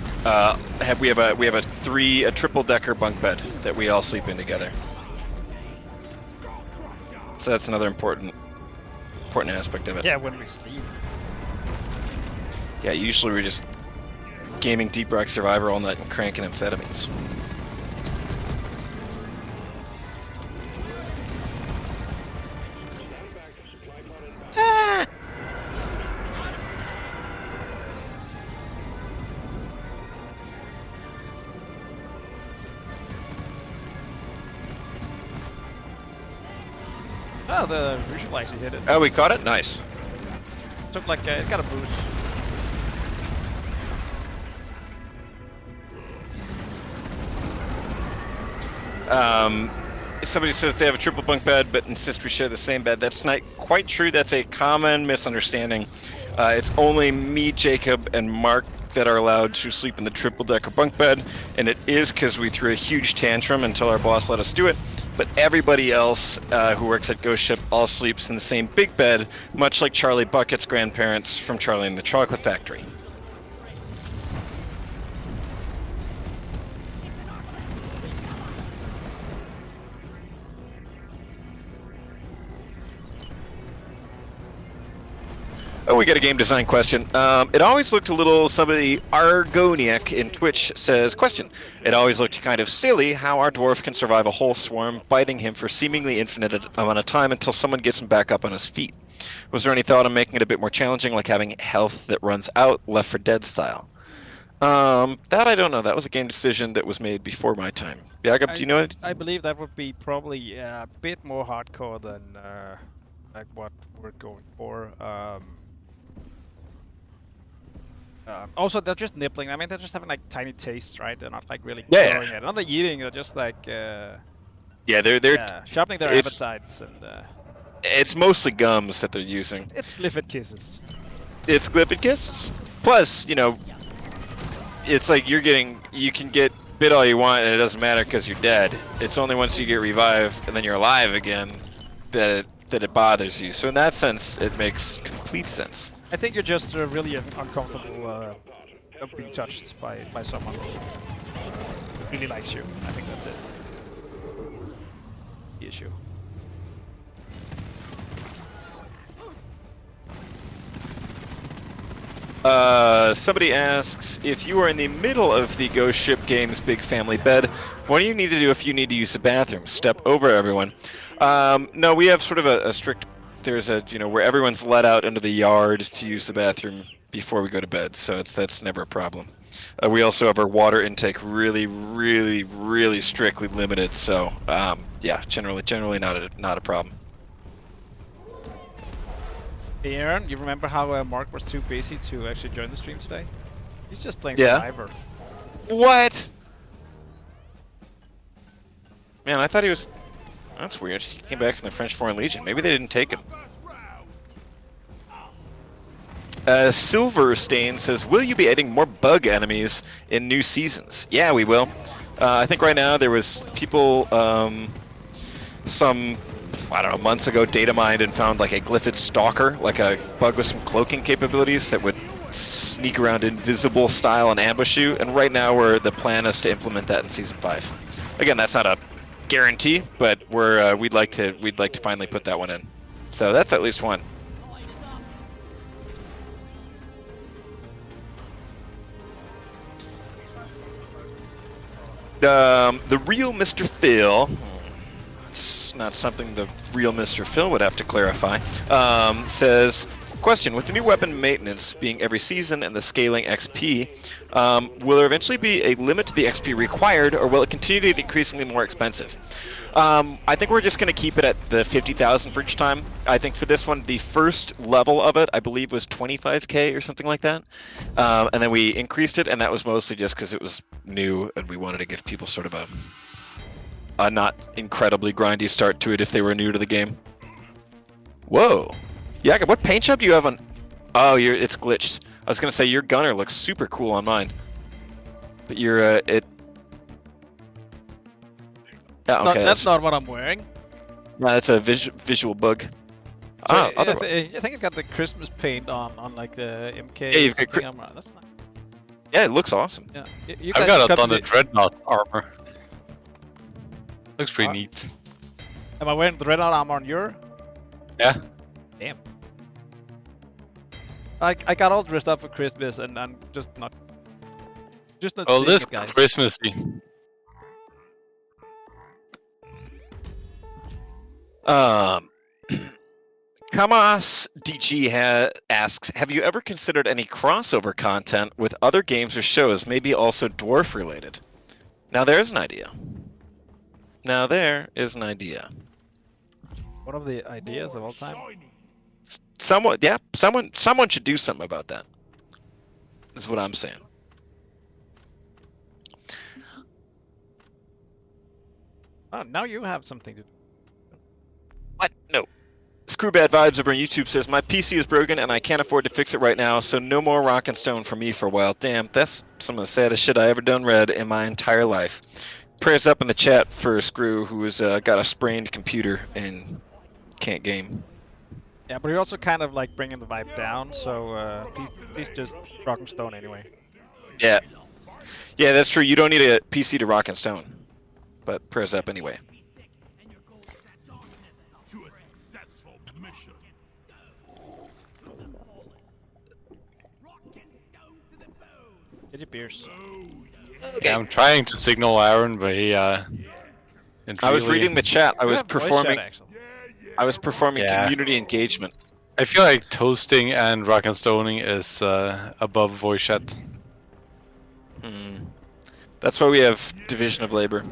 S2: we have a triple decker bunk bed that we all sleep in together. So that's another important aspect of it.
S1: Yeah, when we sleep.
S2: Yeah, usually we're just gaming Deep Rock Survivor all night and cranking amphetamines.
S1: Oh, the visual actually hit it.
S2: Oh, we caught it? Nice.
S1: Took like it got a boost.
S2: Somebody says they have a triple bunk bed, but insist we share the same bed. That's not quite true. That's a common misunderstanding. It's only me, Jacob, and Mark that are allowed to sleep in the triple decker bunk bed, and it is because we threw a huge tantrum until our boss let us do it. But everybody else who works at Ghost Ship all sleeps in the same big bed, much like Charlie Bucket's grandparents from Charlie and the Chocolate Factory. Oh, we got a game design question. It always looked a little, somebody, Argoniac in Twitch says, question. It always looked kind of silly how our dwarf can survive a whole swarm biting him for seemingly infinite amount of time until someone gets him back up on his feet. Was there any thought on making it a bit more challenging, like having health that runs out, Left 4 Dead style? That I don't know. That was a game decision that was made before my time. Jakob, do you know it?
S1: I believe that would be probably a bit more hardcore than like what we're going for. Also, they're just nibbling. I mean, they're just having like tiny tastes, right? They're not like really
S2: Yeah.
S1: going at it. They're not like eating. They're just like
S2: Yeah, they're
S1: sharpening their
S2: it's-
S1: appetites, and
S2: it's mostly gums that they're using.
S1: it's Clifford kisses.
S2: It's Clifford kisses. Plus, you know, it's like you can get bit all you want and it doesn't matter because you're dead. It's only once you get revived and then you're alive again that it bothers you. So in that sense, it makes complete sense.
S1: I think you're just really uncomfortable of being touched by someone who really likes you. I think that's it. The issue.
S2: Somebody asks, if you are in the middle of the Ghost Ship game's big family bed, what do you need to do if you need to use the bathroom? Step over everyone. No, we have sort of a strict, there's a, you know, where everyone's let out into the yard to use the bathroom before we go to bed, so that's never a problem. We also have our water intake really strictly limited, so yeah, generally not a problem.
S1: Hey Aaron, you remember how Mark was too busy to actually join the stream today? He's just playing
S2: Yeah.
S1: Survivor.
S2: What? Man, I thought he was... That's weird. He came back from the French Foreign Legion. Maybe they didn't take him. Silverstain says, will you be adding more bug enemies in new seasons? Yeah, we will. I think right now there was people, some, I don't know, months ago data mined and found like a Glyphid Stalker, like a bug with some cloaking capabilities that would sneak around invisible style and ambush you. And right now the plan is to implement that in Season 5. Again, that's not a guarantee, but we'd like to finally put that one in. So that's at least one. The real Mr. Phil, it's not something the real Mr. Phil would have to clarify, says, question, with the new weapon maintenance being every season and the scaling XP, will there eventually be a limit to the XP required, or will it continue to get increasingly more expensive? I think we're just going to keep it at the 50,000 for each time. I think for this one, the first level of it, I believe, was 25k or something like that. And then we increased it, and that was mostly just because it was new, and we wanted to give people sort of a not incredibly grindy start to it if they were new to the game. Whoa. Jakob, what paint job do you have on? Oh, it's glitched. I was going to say, your gunner looks super cool on mine. But you're, Yeah, okay,
S1: That's not what I'm wearing.
S2: No, that's a visual bug.
S1: So
S2: Ah,
S1: I think I got the Christmas paint on like the MK.
S2: Yeah, you've got
S1: something. That's not.
S2: Yeah, it looks awesome.
S1: Yeah, you
S3: I've
S1: guys
S3: got it on the
S1: the-
S3: Dreadnought armor. Looks pretty
S1: Ah.
S3: neat.
S1: Am I wearing the red armor on your?
S3: Yeah.
S1: Damn. I got all dressed up for Christmas and I'm just not
S3: Oh,
S1: seeing
S3: this
S1: it, guys.
S3: Christmassy.
S2: Kamas DG asks, have you ever considered any crossover content with other games or shows, maybe also dwarf related? Now there's an idea. Now there is an idea.
S1: One of the ideas of all time.
S2: Someone should do something about that. That's what I'm saying.
S1: Oh, now you have something to do.
S2: What? No. Screw Bad Vibes over on YouTube says, my PC is broken and I can't afford to fix it right now, so no more Rock and Stone for me for a while. Damn, that's some of the saddest shit I ever done read in my entire life. Prayers up in the chat for Screw, who has got a sprained computer and can't game.
S1: Yeah, but you're also kind of like bringing the vibe down, so please just rock and stone anyway.
S2: Yeah. Yeah, that's true. You don't need a PC to Rock and Stone. But prayers up anyway.
S1: Get your beers.
S3: Yeah, I'm trying to signal Aaron, but he didn't
S2: I was
S3: really-
S2: reading the chat. I
S1: You
S2: was
S1: have voice
S2: performing.
S1: chat, actually.
S2: I was performing
S3: Yeah.
S2: community engagement.
S3: I feel like toasting and rock and stoning is above voice chat.
S2: That's why we have division of labor.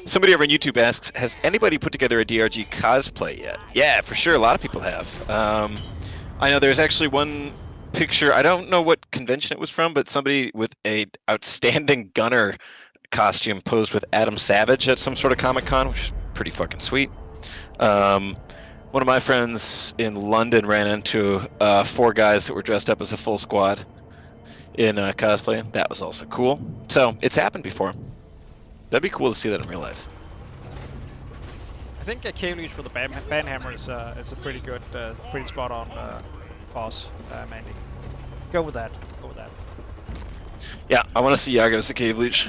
S2: Somebody over on YouTube asks, has anybody put together a DRG cosplay yet? Yeah, for sure. A lot of people have. I know there's actually one picture. I don't know what convention it was from, but somebody with a outstanding gunner costume posed with Adam Savage at some sort of Comic-Con, which is pretty fucking sweet. One of my friends in London ran into 4 guys that were dressed up as a full squad in cosplay. That was also cool. So it's happened before. That'd be cool to see that in real life.
S1: I think a K-Leech for the Banhammer is a pretty good, pretty spot on boss, mainly. Go with that. Go with that.
S2: Yeah, I want to see Yago as a cave leech.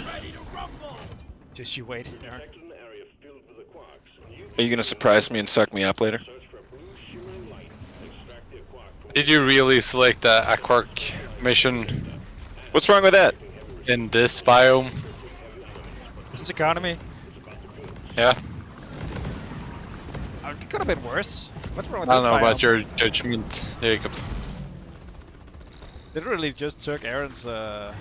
S1: Just you wait. Aaron.
S6: Protect an area filled with the quarks, and you
S2: Are you gonna surprise me and suck me up later?
S6: search for blue shimmering light. Extract the quark from
S3: Did you really select the Aquark mission
S2: What's wrong with that?
S3: in this biome?
S1: This is economy.
S3: Yeah.
S1: It could have been worse. What's wrong with
S3: I
S1: this
S3: don't know about
S1: biome?
S3: your judgment, Jacob.
S1: Literally just took Aaron's.
S3: So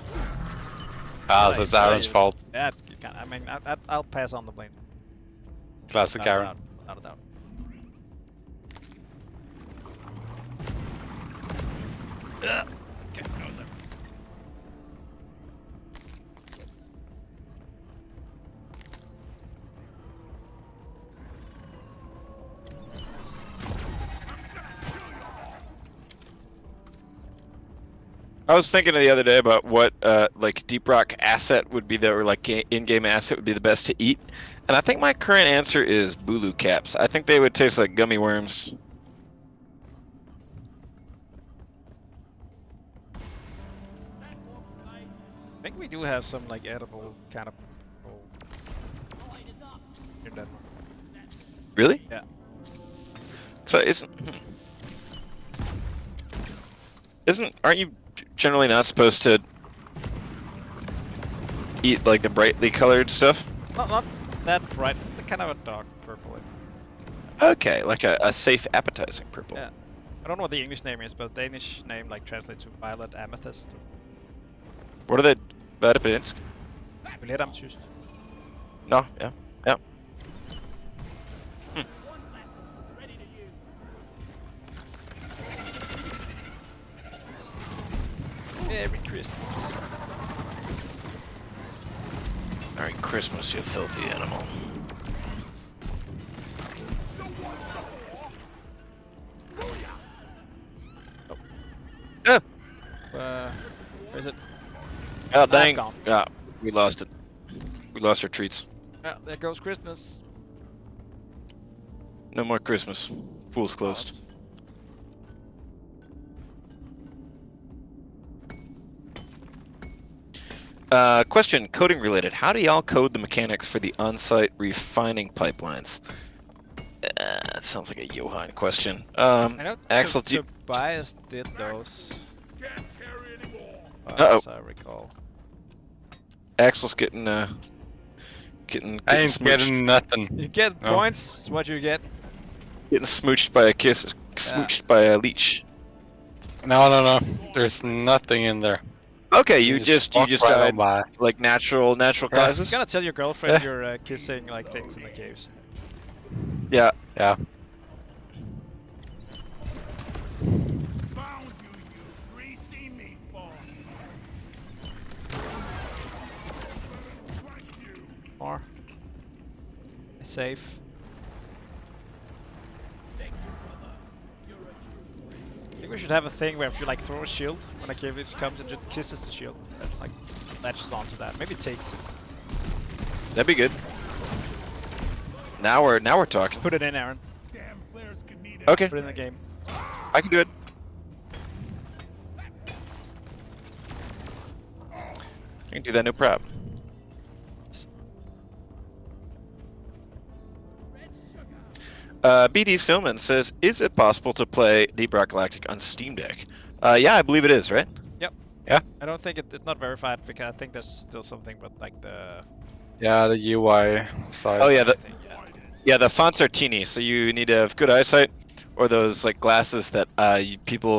S1: Right,
S3: it's Aaron's
S1: right.
S3: fault.
S1: Yeah, you can. I mean, I'll pass on the blame.
S3: Classic
S1: Without a
S3: Aaron.
S1: doubt, without a doubt. Ugh. Okay, that was it.
S2: I was thinking the other day about what like Deep Rock asset would be the, or like in-game asset would be the best to eat, and I think my current answer is Bulu caps. I think they would taste like gummy worms.
S1: I think we do have some like edible kind of in Denmark.
S2: Really?
S1: Yeah.
S2: So aren't you generally not supposed to eat like the brightly colored stuff?
S1: Not that bright. It's kind of a dark purple.
S2: Okay, like a safe appetizing purple.
S1: Yeah. I don't know what the English name is, but Danish name like translates to violet amethyst.
S2: What are they? Hvad er det på dansk?
S1: Violet amethyst.
S2: No, yeah, yeah.
S1: Merry Christmas.
S4: Merry Christmas, you filthy animal.
S2: Ah!
S1: Where is it?
S2: Oh dang!
S1: gone.
S2: Yeah, we lost it. We lost our treats.
S1: Yeah, there goes Christmas.
S2: No more Christmas. Pool's
S1: Oh,
S2: closed. Question, coding related. How do y'all code the mechanics for the on-site refining pipelines? That sounds like a Johan question.
S1: I know
S2: Axel, do you...
S1: Tobias did those.
S2: Uh-oh.
S1: As I recall.
S2: Axel's getting getting
S3: I ain't
S2: smooched,
S3: getting nothing.
S1: You get
S3: Oh.
S1: points. Is what you get.
S2: getting smooched by a kiss, smooched by a leech.
S3: No. There's nothing in there.
S2: Okay, you just
S3: walk right on
S2: died
S3: by.
S2: like natural
S3: Yeah.
S2: causes.
S1: You gotta tell your girlfriend
S2: Yeah.
S1: you're kissing like things in the caves.
S2: Yeah.
S3: Yeah.
S6: Found you, you greasy meatball.
S1: More. Safe. I think we should have a thing where if you like throw a shield when a cave leech comes and just kisses the shield instead, like latches onto that. Maybe takes it.
S2: That'd be good. Now we're talking.
S1: Put it in, Aaron.
S6: Damn flares could need it.
S2: Okay,
S1: Put it in the game.
S2: I can do it. I can do that, no problem. BD Silman says, "Is it possible to play Deep Rock Galactic on Steam Deck?" Yeah, I believe it is. Right?
S1: I don't think it's not verified because I think there's still something, but like the.
S3: Yeah, the UI size.
S2: Oh yeah,
S1: thing, yeah.
S2: yeah. The fonts are teeny, so you need to have good eyesight, or those like glasses that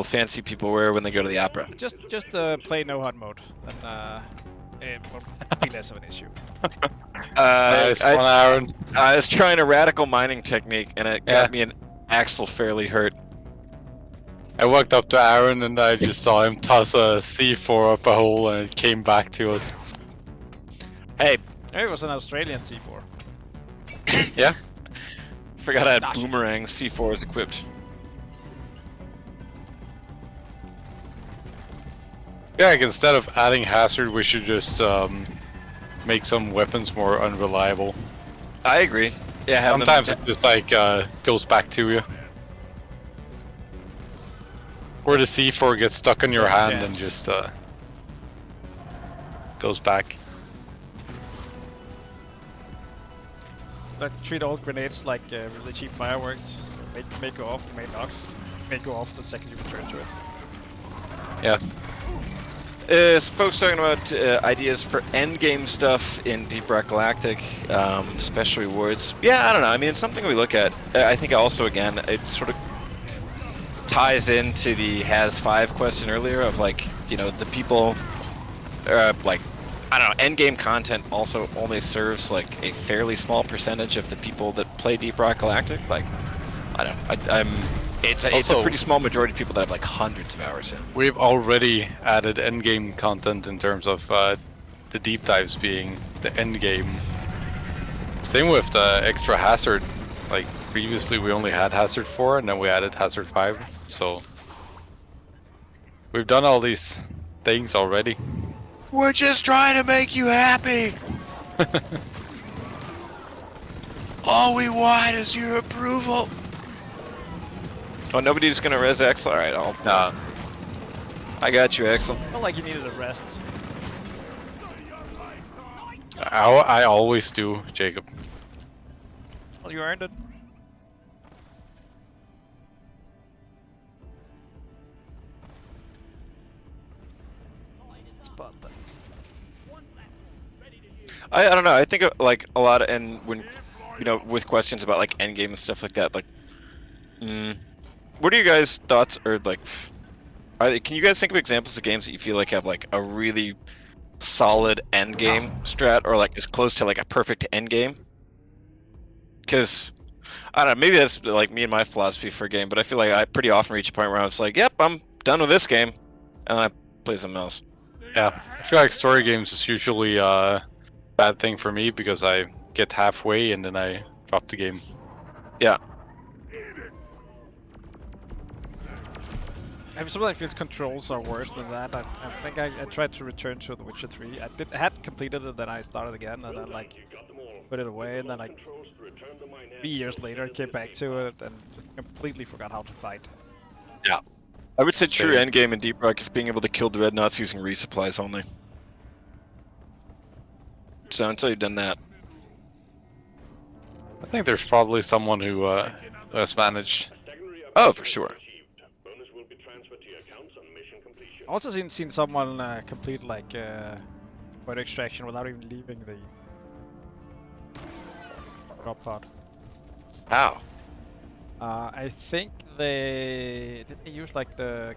S2: fancy people wear when they go to the opera.
S1: Just play no HUD mode, and it will be less of an issue.
S3: Nice one, Aaron.
S2: I was trying a radical mining technique, and it got me an axle fairly hurt.
S3: I walked up to Aaron and I just saw him toss a C4 up a hole and it came back to us.
S2: Hey,
S1: Maybe it was an Australian C4.
S3: Yeah?
S2: forgot I had boomerang C4s equipped.
S3: Yeah, like instead of adding hazard, we should just make some weapons more unreliable.
S2: I agree. Yeah, have
S3: Sometimes
S2: them...
S3: it just like goes back to you. Or the C4 gets stuck in your hand and just goes back.
S1: Like treat all grenades like really cheap fireworks. May go off, may not. May go off the second you return to it.
S3: Yeah.
S2: Is folks talking about ideas for endgame stuff in Deep Rock Galactic, special rewards? Yeah, I don't know. I mean, it's something we look at. I think also, again, it sort of ties into the Has 5 question earlier of, like, you know, the people, like, I don't know, endgame content also only serves, like, a fairly small percentage of the people that play Deep Rock Galactic. Like, I don't know. It's a pretty small majority of people that have like hundreds of hours in.
S3: We've already added endgame content in terms of the deep dives being the endgame. Same with the extra hazard. Like previously we only had hazard 4 and then we added hazard 5. So we've done all these things already.
S4: We're just trying to make you happy. All we want is your approval.
S2: Oh, nobody's gonna res Axel? Alright, I'll...
S3: Nah.
S2: I got you, Axel.
S1: Felt like you needed a rest.
S3: I always do, Jacob.
S1: Well, you earned it. Spot that.
S2: I don't know, I think like a lot of, and when, you know, with questions about like endgame and stuff like that, like, what are you guys' thoughts, or like, can you guys think of examples of games that you feel like have like a really solid endgame strat, or like as close to like a perfect endgame? Because, I don't know, maybe that's like me and my philosophy for a game, but I feel like I pretty often reach a point where I was like, yep, I'm done with this game, and I play something else.
S3: Yeah, I feel like story games is usually a bad thing for me because I get halfway and then I drop the game.
S2: Yeah.
S1: If something feels controls are worse than that, I think I tried to return to The Witcher 3. I had completed it, then I started again, and then like put it away, and then like 3 years later I came back to it and completely forgot how to fight.
S3: Yeah.
S2: I would say true
S3: Same.
S2: endgame in Deep Rock is being able to kill dreadnoughts using resupplies only. So until you've done that.
S3: I think there's probably someone who has managed.
S2: Oh, for sure.
S1: I also seen someone complete like point extraction without even leaving the drop pod.
S2: How?
S1: I think they use like the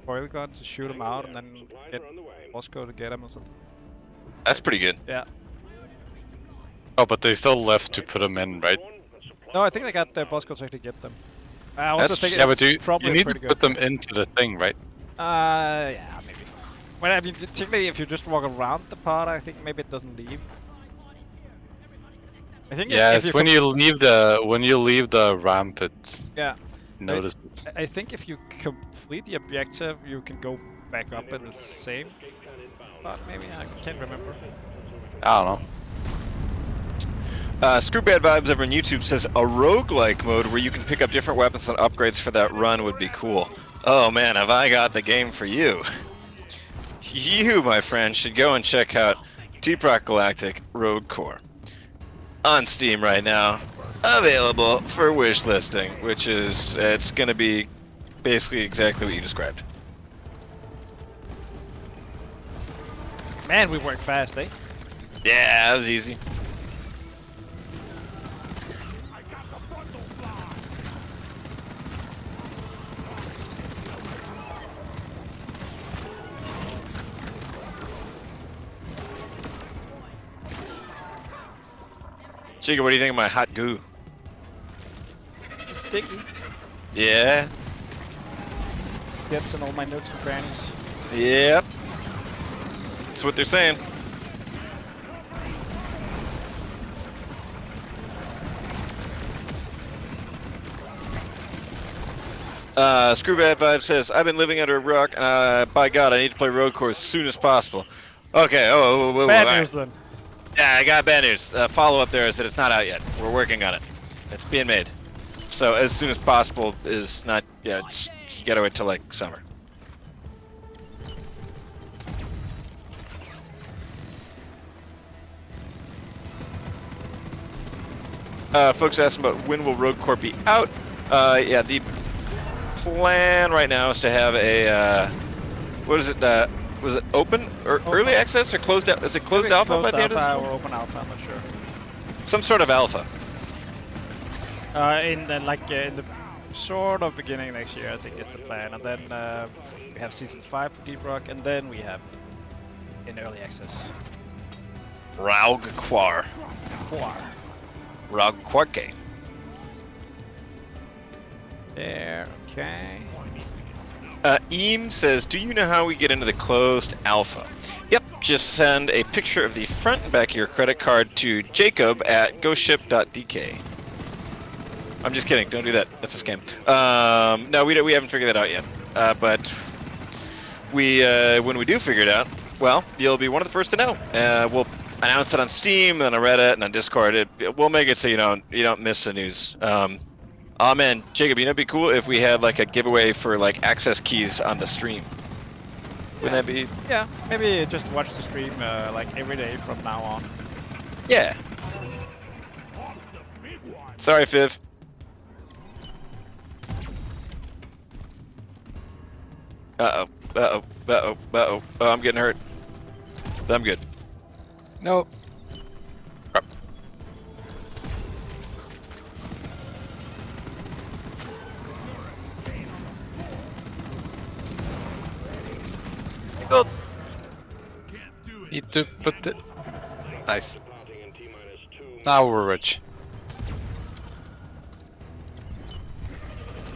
S1: coil gun to shoot him out and then get Bosco to get him or something.
S2: That's pretty good.
S1: Yeah.
S3: Oh, but they still left to put them in, right?
S1: No, I think they got the Bosco to actually get them. I also
S2: That's-
S1: think
S3: Yeah,
S1: it's
S3: but you
S1: probably
S3: need to
S1: pretty
S3: put
S1: good.
S3: them into the thing, right?
S1: Yeah, maybe. Well, I mean, technically, if you just walk around the pod, I think maybe it doesn't leave. I think
S3: Yeah,
S1: if
S3: it's when you leave the ramp, it
S1: Yeah.
S3: notices.
S1: I think if you complete the objective, you can go back up in the same spot, maybe? I can't remember.
S3: I don't know.
S2: Screw Bad Vibes over on YouTube says a roguelike mode where you can pick up different weapons and upgrades for that run would be cool. Oh man, have I got the game for you. You, my friend, should go and check out Deep Rock Galactic Road Core. On Steam right now. Available for wish listing, which is, it's gonna be basically exactly what you described.
S1: Man, we work fast, eh?
S2: Yeah, that was easy. Chica, what do you think of my hot goo?
S1: It's sticky.
S2: Yeah.
S1: Gets in all my nooks and crannies.
S2: Yep. That's what they're saying. Screwbad5 says, I've been living under a rock, and by God, I need to play road course as soon as possible. Okay,
S1: Bad
S2: all
S1: news
S2: right.
S1: then.
S2: Yeah, I got bad news. Follow up there is that it's not out yet. We're working on it. It's being made. So as soon as possible is not, yeah, it's, you gotta wait till like summer. Folks asking about when will Road Corp be out. Yeah, the plan right now is to have a, what is it, was it open or early access or closed out? Is it closed alpha by the end of this?
S1: Or open alpha, I'm not sure.
S2: Some sort of alpha.
S1: In the sort of beginning next year, I think is the plan, and then we have season 5 for Deep Rock, and then we have in early access.
S2: Raug Quar. Raug Quarke.
S1: There, okay.
S2: Eam says, do you know how we get into the closed alpha? Yep, just send a picture of the front and back of your credit card to Jacob at ghostship.dk. I'm just kidding, don't do that. That's a scam. No, we haven't figured that out yet. But we when we do figure it out, well, you'll be one of the first to know. We'll announce it on Steam, then on Reddit, and on Discord. We'll make it so you don't miss the news. Oh man, Jacob, it'd be cool if we had like a giveaway for like access keys on the stream. Wouldn't that be?
S1: Yeah, maybe just watch the stream like every day from now on.
S2: Yeah. Sorry, Viv. Uh-oh. Uh-oh. Uh-oh. Uh-oh. Oh, I'm getting hurt. I'm good.
S3: Nope. Need to put it. Nice. Now we're rich.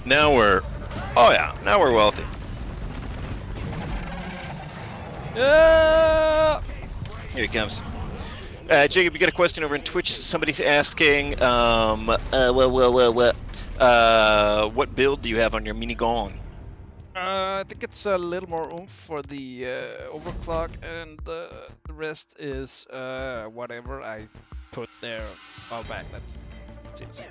S2: Now we're... Oh yeah, now we're wealthy. Here he comes. Jacob, you got a question over in Twitch. Somebody's asking, what build do you have on your minigun?
S1: I think it's a little more oomph for the overclock, and the rest is whatever I put there a while back. That's it.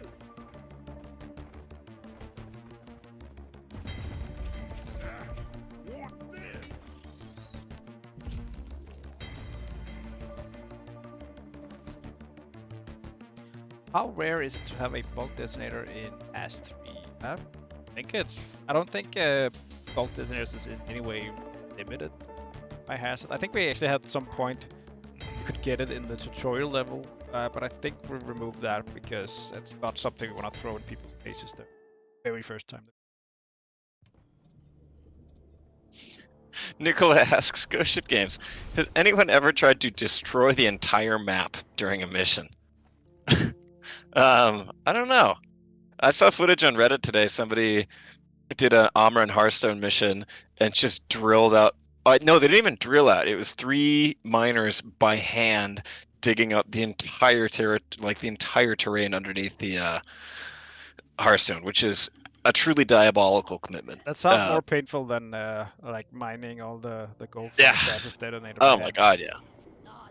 S1: How rare is it to have a bulk detonator in Ash 3? I don't think bulk detonators is in any way limited by hazard. I think we actually had at some point you could get it in the tutorial level, but I think we removed that because it's not something we want to throw in people's faces the very first time.
S2: Nicola asks, Ghost Ship Games, has anyone ever tried to destroy the entire map during a mission? I don't know. I saw footage on Reddit today. Somebody did an Amra and Hearthstone mission and just drilled out. No, they didn't even drill out. It was 3 miners by hand digging up the entire terrain underneath the Hearthstone, which is a truly diabolical commitment.
S1: That sounds more painful than like mining all the gold from
S2: Yeah.
S1: the Crassus detonator.
S2: Oh my god, yeah.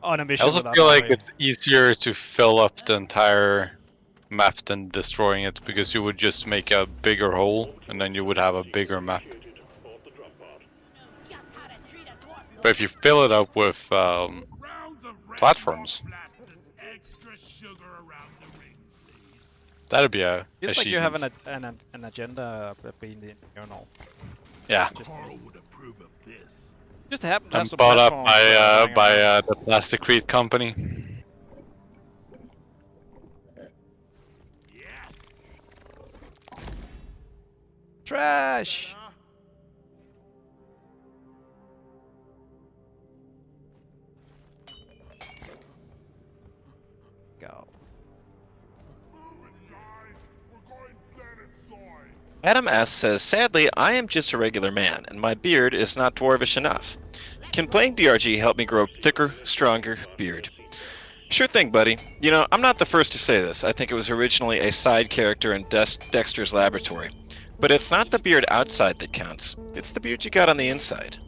S1: On a
S3: I
S1: mission.
S3: also feel like it's easier to fill up the entire map than destroying it, because you would just make a bigger hole and then you would have a bigger map. But if you fill it up with platforms, that'd be a
S1: feels like you
S3: achievement.
S1: have an agenda being the internal.
S3: Yeah.
S1: Just happen to
S3: I'm
S1: have some
S3: bought up
S1: platforms,
S3: by the Plasticrete company.
S1: Trash! Go.
S2: Adam S. says, sadly, I am just a regular man, and my beard is not dwarvish enough. Can playing DRG help me grow a thicker, stronger beard? Sure thing, buddy. You know, I'm not the first to say this. I think it was originally a side character in Dexter's Laboratory. But it's not the beard outside that counts. It's the beard you got on the inside.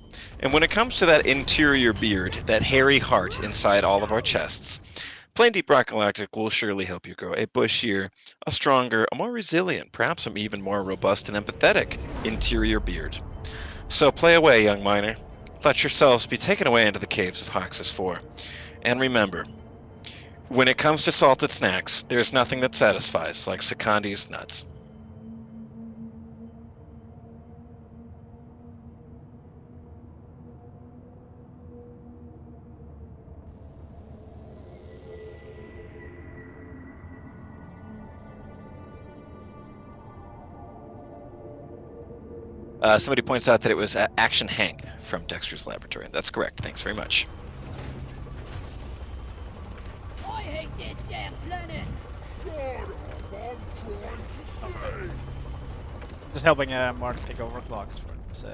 S2: And when it comes to that interior beard, that hairy heart inside all of our chests, playing Deep Rock Galactic will surely help you grow a bushier, a stronger, a more resilient, perhaps an even more robust and empathetic interior beard. So play away, young miner. Let yourselves be taken away into the caves of Hoxus 4. And remember, when it comes to salted snacks, there's nothing that satisfies like Secondi's nuts. Somebody points out that it was Action Hank from Dexter's Laboratory. That's correct. Thanks very much.
S7: I hate this damn planet!
S1: Just helping Mark take overclocks for this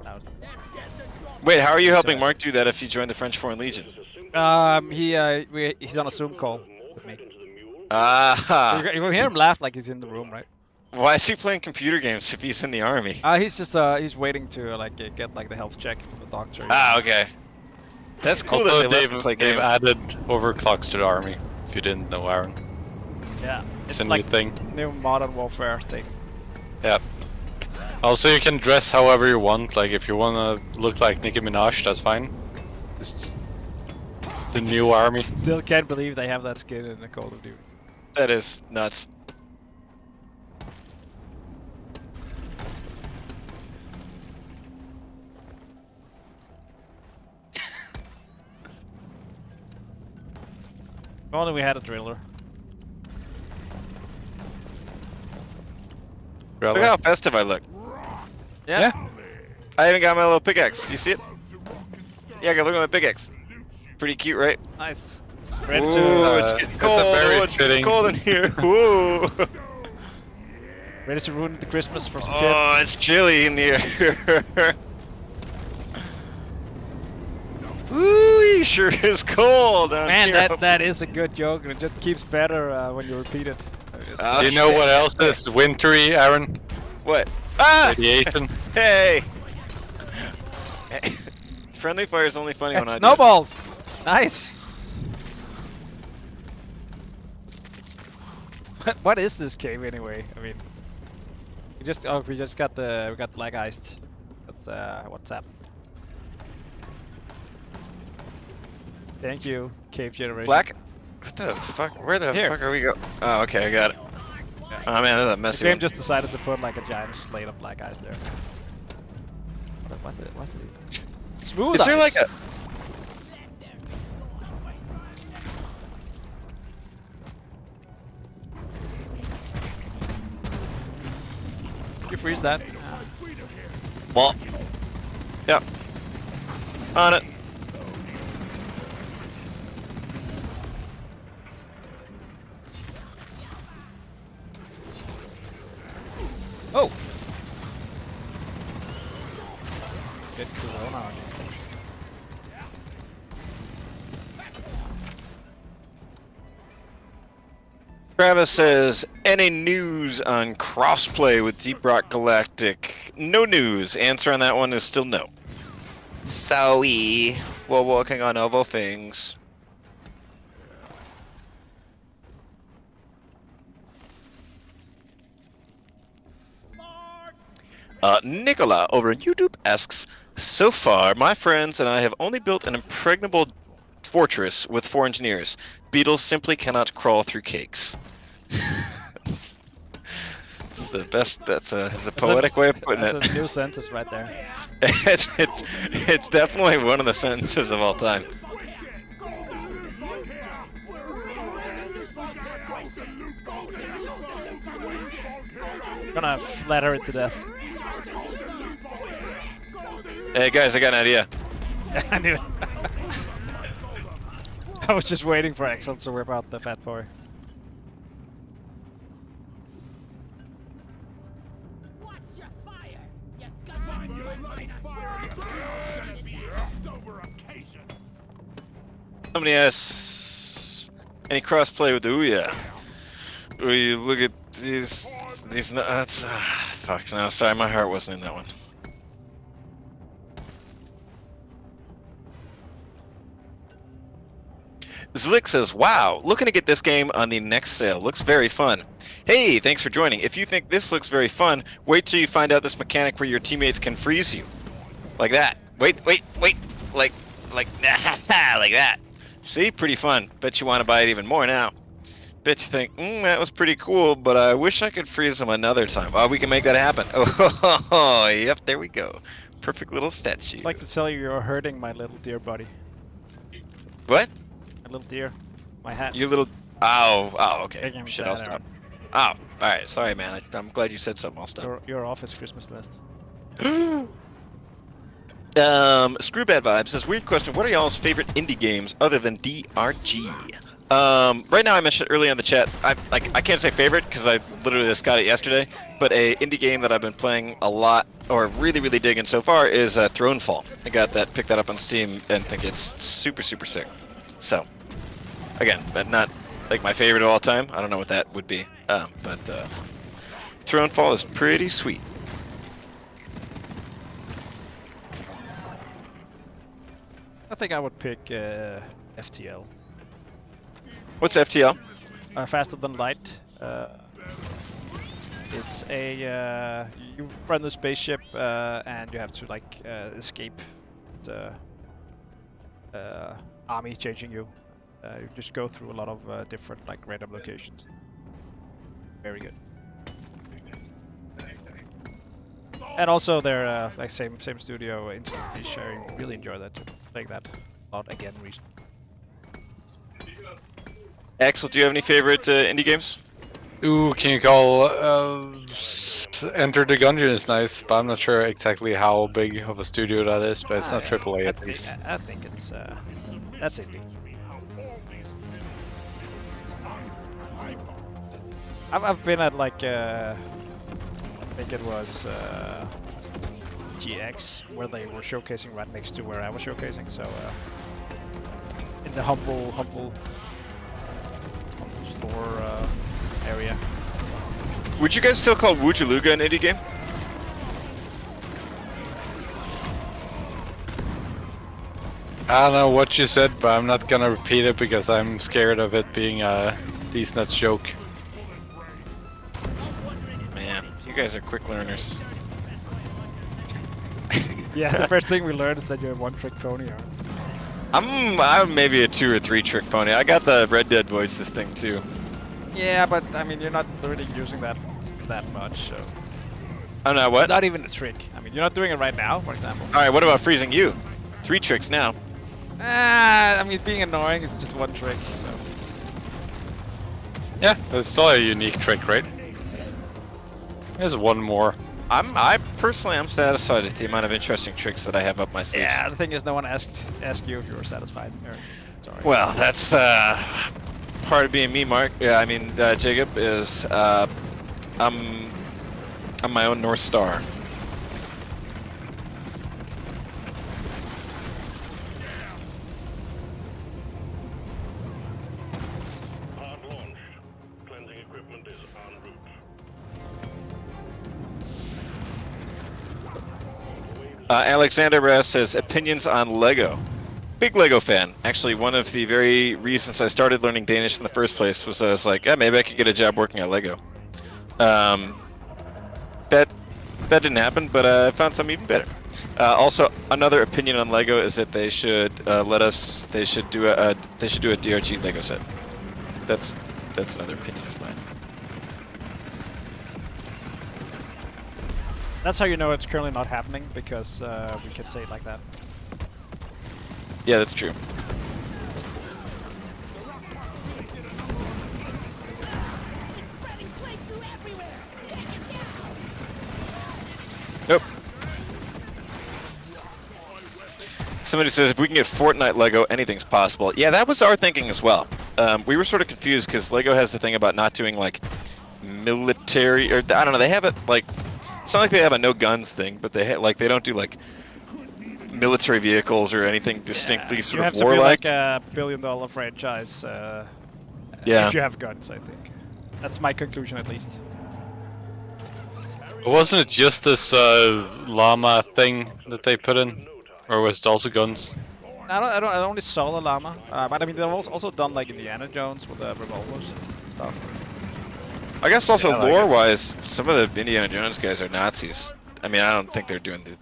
S1: out.
S2: Wait, how are you helping Mark do that if you joined the French Foreign Legion?
S1: He's on a Zoom call with me.
S2: Ah.
S1: You can hear him laugh like he's in the room, right?
S2: Why is he playing computer games if he's in the army?
S1: He's just he's waiting to get like the health check from the doctor.
S2: Ah, okay. That's cool
S3: Also,
S2: that they let him play
S3: they've
S2: games.
S3: added overclocks to the army, if you didn't know, Aaron.
S1: Yeah,
S3: It's a
S1: like
S3: new thing.
S1: new modern warfare thing.
S3: Yeah. Also, you can dress however you want. Like, if you want to look like Nicki Minaj, that's fine. Just the new army.
S1: Still can't believe they have that skin in the Call of Duty.
S2: That is nuts.
S1: If only we had a driller.
S2: Look how festive I look.
S1: Yeah.
S2: I even got my little pickaxe. You see it? Yeah, look at my pickaxe. Pretty cute, right?
S1: Nice.
S2: Ooh,
S1: Ready
S2: it's
S1: to
S2: getting cold.
S3: very
S2: It's getting
S3: fitting.
S2: cold in here. Woo!
S1: ready to ruin the Christmas for some
S2: Oh,
S1: kids.
S2: it's chilly in here. Ooh, it sure is cold down
S1: Man,
S2: here.
S1: that is a good joke, and it just keeps better when you repeat it.
S2: Oh,
S3: Do you know
S2: shit.
S3: what else is wintry, Aaron?
S2: What? Ah!
S3: Radiation.
S2: Hey! Friendly fire is only funny when I do it.
S1: Snowballs! Nice! What is this cave anyway? I mean, we just got black iced. That's what's happened. Thank you, cave generation.
S2: Black? What the fuck? Where the
S1: Here.
S2: fuck are we go? Oh, okay, I got it.
S1: Yeah.
S2: Oh man, that's a
S1: The
S2: messy
S1: game
S2: one.
S1: just decided to put like a giant slate of black ice there. What's it? Smooth
S2: Is there
S1: ice.
S2: like a...
S1: You freeze that?
S2: Well... Yep. On it.
S1: Oh! Get Corona again.
S2: Travis says, any news on crossplay with Deep Rock Galactic? No news. Answer on that one is still no. Sorry. We're working on other things. Nicola over on YouTube asks, so far, my friends and I have only built an impregnable fortress with 4 engineers. Beetles simply cannot crawl through cakes. It's the best. That's a poetic way of putting
S1: That's
S2: it.
S1: a new sentence right there.
S2: it's definitely one of the sentences of all time.
S1: Gonna flatter it to death.
S2: Hey guys, I got an idea.
S1: I knew it. I was just waiting for Axel to whip out the fat boy.
S2: Somebody asks, any crossplay with the Ouya? Where you look at these nuts. Fuck, no, sorry, my heart wasn't in that one. Zlick says, wow, looking to get this game on the next sale. Looks very fun. Hey, thanks for joining. If you think this looks very fun, wait till you find out this mechanic where your teammates can freeze you. Like that. Wait. Like that. See? Pretty fun. Bet you want to buy it even more now. Bet you think, that was pretty cool, but I wish I could freeze them another time. Oh, we can make that happen. Oh, yep, there we go. Perfect little statue.
S1: I'd like to tell you you're hurting my little deer buddy.
S2: What?
S1: My little deer. My hat.
S2: You little... Oh, okay.
S1: Making him
S2: Shit,
S1: sad,
S2: I'll stop. Oh, alright. Sorry, man. I'm glad you said something. I'll stop.
S1: You're off his Christmas list.
S2: Screwbad Vibe says, weird question. What are y'all's favorite indie games other than DRG? Right now I mentioned earlier in the chat, I can't say favorite because I literally just got it yesterday, but a indie game that I've been playing a lot, or really digging so far, is Thronefall. I picked that up on Steam and think it's super sick. So, again, but not like my favorite of all time. I don't know what that would be, but Thronefall is pretty sweet.
S1: I think I would pick FTL.
S2: What's FTL?
S1: Faster than light. It's a you run the spaceship and you have to like escape the army chasing you. You just go through a lot of different like random locations. Very good. And also they're like same studio, Infinite Fish. I really enjoy that too. Playing that a lot again recently.
S2: Axel, do you have any favorite indie games?
S3: Ooh, can you call Enter the Gungeon is nice, but I'm not sure exactly how big of a studio that is, but it's not AAA at least.
S1: I think it's that's indie. I've been at like I think it was GX where they were showcasing right next to where I was showcasing, so in the humble store area.
S2: Would you guys still call Wujaluga an indie game?
S3: I don't know what you said, but I'm not gonna repeat it because I'm scared of it being a decent joke.
S2: Man, you guys are quick learners.
S1: Yeah, the first thing we learned is that you're a one-trick pony. Or...
S2: I'm maybe a 2 or 3 trick pony. I got the Red Dead voices thing too.
S1: Yeah, but I mean, you're not really using that much, so...
S2: Oh no, what?
S1: It's not even a trick. I mean, you're not doing it right now, for example.
S2: Alright, what about freezing you? 3 tricks now.
S1: I mean, being annoying is just one trick, so...
S3: Yeah, it's still a unique trick, right? There's one more.
S2: I personally am satisfied with the amount of interesting tricks that I have up my sleeves.
S1: Yeah, the thing is, no one asked you if you were satisfied. Or, sorry.
S2: Well, that's part of being me, Mark. Yeah, I mean, Jacob is I'm my own North Star.
S6: Hard launch. Cleansing equipment is en route.
S2: Alexander Brass says, opinions on Lego. Big Lego fan. Actually, one of the very reasons I started learning Danish in the first place was I was like, yeah, maybe I could get a job working at Lego. That didn't happen, but I found something even better. Also, another opinion on Lego is that they should they should do a DRG Lego set. That's another opinion of mine.
S1: That's how you know it's currently not happening, because we can say it like that.
S2: Yeah, that's true. Nope. Somebody says if we can get Fortnite Lego, anything's possible. Yeah, that was our thinking as well. We were sort of confused because Lego has the thing about not doing like military, or I don't know. They have it like, it's not like they have a no guns thing, but they don't do like military vehicles or anything distinctly
S1: you
S2: sort
S1: have
S2: of
S1: to be
S2: warlike.
S1: like a billion-dollar franchise.
S2: Yeah.
S1: If you have guns, I think. That's my conclusion, at least.
S3: Wasn't it just this llama thing that they put in, or was it also guns?
S1: I only saw the llama, but I mean they've also done like Indiana Jones with the revolvers and stuff.
S2: I guess also
S3: Yeah, like
S2: lore-wise, some of the Indiana Jones guys are Nazis. I mean, I don't think they're doing the.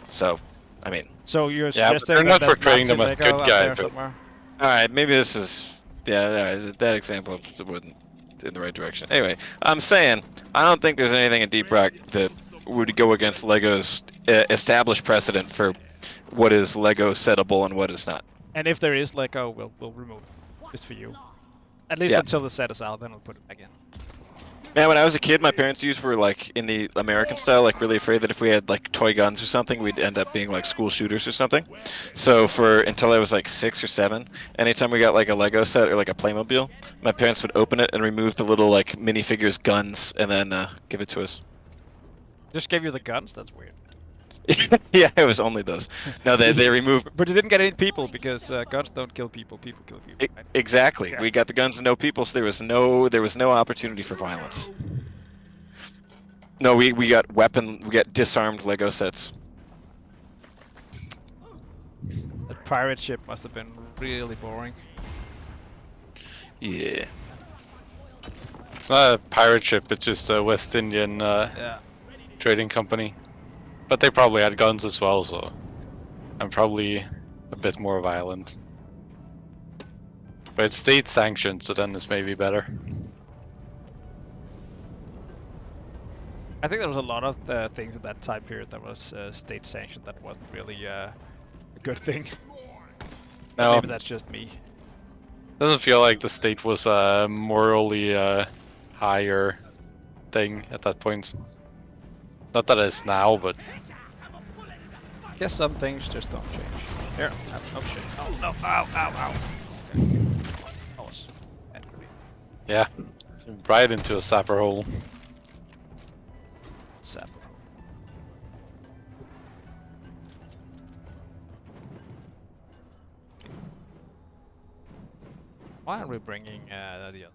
S2: So, I mean,
S1: So you're
S3: Yeah, but
S1: suggesting
S3: they're
S1: that
S3: not
S1: there's
S3: portraying
S1: Nazi
S3: them as
S1: Lego
S3: good
S1: out
S3: guys,
S1: there
S3: but-
S1: somewhere?
S2: all right, maybe this is. Yeah, that example wasn't in the right direction. Anyway, I'm saying I don't think there's anything in Deep Rock that would go against Lego's established precedent for what is Lego settable and what is not.
S1: And if there is Lego, we'll remove it. Just for you. At least
S2: Yeah.
S1: until the set is out, then we'll put it back in.
S2: Man, when I was a kid, my parents used were like in the American style, like really afraid that if we had like toy guns or something, we'd end up being like school shooters or something. So until I was like 6 or 7, anytime we got like a Lego set or like a Playmobil, my parents would open it and remove the little like minifigures guns and then give it to us.
S1: Just gave you the guns. That's weird.
S2: Yeah, it was only those. No, they removed.
S1: But you didn't get any people because guns don't kill people. People kill people. Right?
S2: Exactly.
S1: Yeah.
S2: We got the guns and no people, so there was no opportunity for violence. No, we got disarmed Lego sets.
S1: That pirate ship must have been really boring.
S2: Yeah.
S3: It's not a pirate ship, it's just a West Indian
S1: Yeah.
S3: trading company. But they probably had guns as well, so I'm probably a bit more violent. But it's state sanctioned, so then it's maybe better.
S1: I think there was a lot of things in that time period that was state sanctioned that wasn't really a good thing.
S3: No,
S1: Maybe that's just me.
S3: doesn't feel like the state was a morally higher thing at that point. Not that it's now, but
S1: I guess some things just don't change. Here. Oh shit. Oh no. Ow, ow, ow. Okay. That was bad for me.
S3: yeah, right into a sapper hole.
S1: Sapper. Why aren't we bringing the other?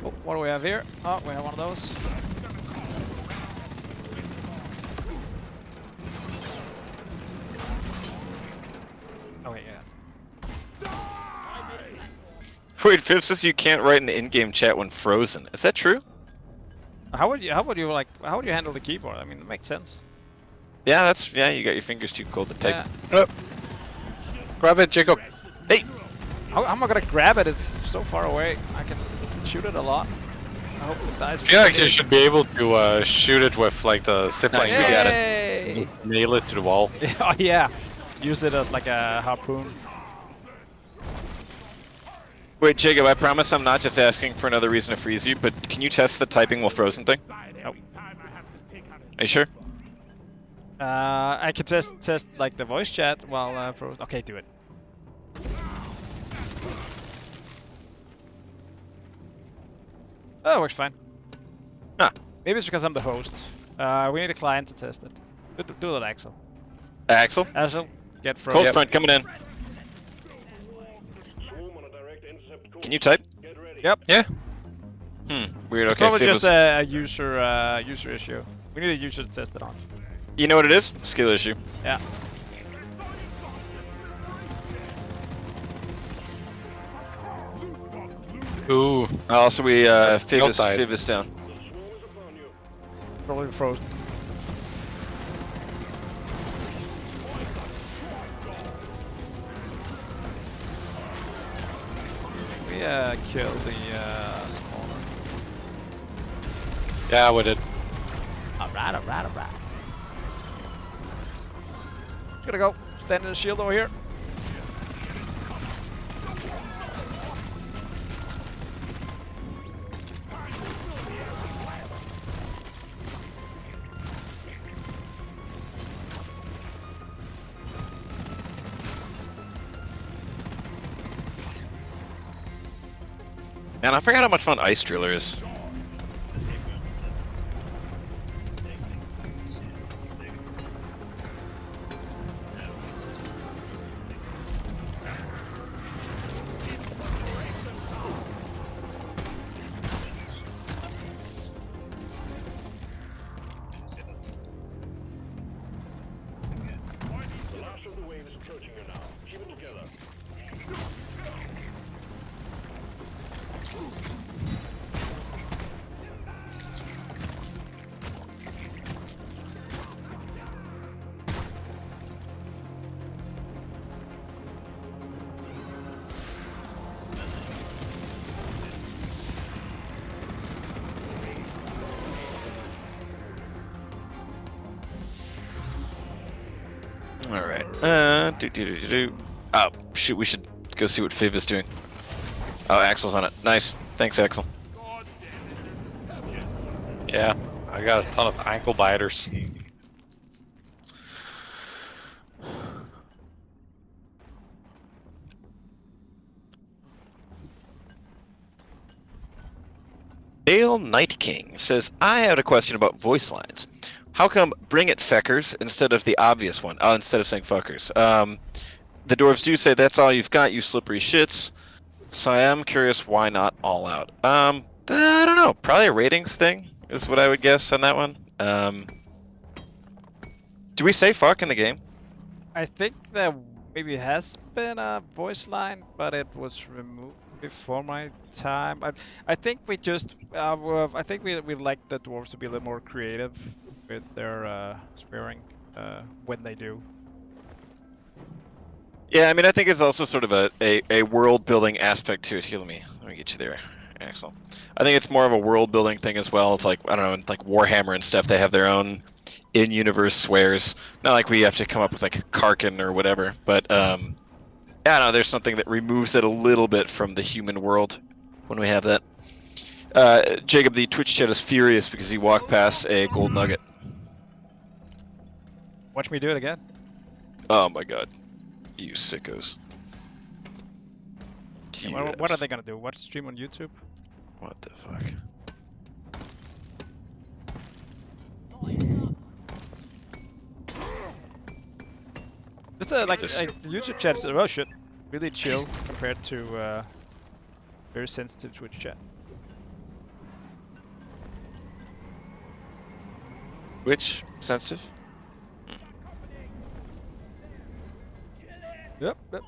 S1: Oh, what do we have here? Oh, we have one of those. Oh wait, yeah.
S2: Wait, Fib says you can't write an in-game chat when frozen. Is that true?
S1: How would you handle the keyboard? I mean, it makes sense.
S2: Yeah, you got your fingers too cold to type.
S1: Yeah.
S3: Grab it, Jacob.
S2: Hey,
S1: How am I gonna grab it? It's so far away. I can shoot it a lot. I hope it dies.
S3: I feel like you should be able to shoot it with like the zip line.
S2: Nice, we got it.
S1: Yay!
S3: Nail it to the wall.
S1: Oh yeah. Use it as like a harpoon.
S2: wait, Jacob, I promise I'm not just asking for another reason to freeze you, but can you test the typing while frozen thing?
S1: Nope.
S2: Are you sure?
S1: I can test like the voice chat while frozen. Okay, do it. Oh, it works fine.
S2: Huh.
S1: Maybe it's because I'm the host. We need a client to test it. Do that, Axel.
S2: Axel?
S1: Axel, get frozen.
S2: Cold front coming in.
S6: Swarm on a direct intercept course.
S2: Can you type?
S6: Get ready.
S1: Yep.
S3: Yeah.
S2: Weird,
S1: It's
S2: okay.
S1: probably
S2: Fib
S1: just
S2: was-
S1: a user issue. We need a user to test it on.
S2: You know what it is? Skill issue.
S1: Yeah.
S3: Ooh.
S2: Also, Fib
S3: Nope,
S2: is
S3: died.
S2: down.
S6: Swarm is upon you.
S1: Probably frozen. We killed the spawner.
S3: Yeah, we did.
S1: Alright. Gonna go. Stand in the shield over here.
S2: Man, I forgot how much fun Ice Driller is.
S6: The last of the wave is approaching you now. Keep it together.
S2: All right. Oh shoot, we should go see what Fiv is doing. Oh, Axel's on it. Nice. Thanks, Axel.
S3: Yeah, I got a ton of ankle biters.
S2: Dale Night King says, I had a question about voice lines. How come bring it feckers instead of the obvious one? Oh, instead of saying fuckers. The dwarves do say that's all you've got, you slippery shits. So I am curious why not all out. I don't know. Probably a ratings thing is what I would guess on that one. Do we say fuck in the game?
S1: I think there maybe has been a voice line, but it was removed before my time. I think we just I think we like the dwarves to be a little more creative with their swearing when they do.
S2: Yeah, I mean, I think it's also sort of a world building aspect to it. Here, let me get you there, Axel. I think it's more of a world building thing as well. It's like, I don't know, in like Warhammer and stuff, they have their own in-universe swears. Not like we have to come up with like Karkin or whatever, but yeah, no, there's something that removes it a little bit from the human world when we have that. Jacob, the Twitch chat is furious because he walked past a gold nugget.
S1: Watch me do it again.
S2: Oh my god. You sickos.
S1: Yeah, what are they gonna do? Watch stream on YouTube?
S2: What the fuck?
S1: Just like the YouTube chat is oh shit, really chill compared to very sensitive Twitch chat.
S2: Which sensitive?
S1: Yep.
S2: What's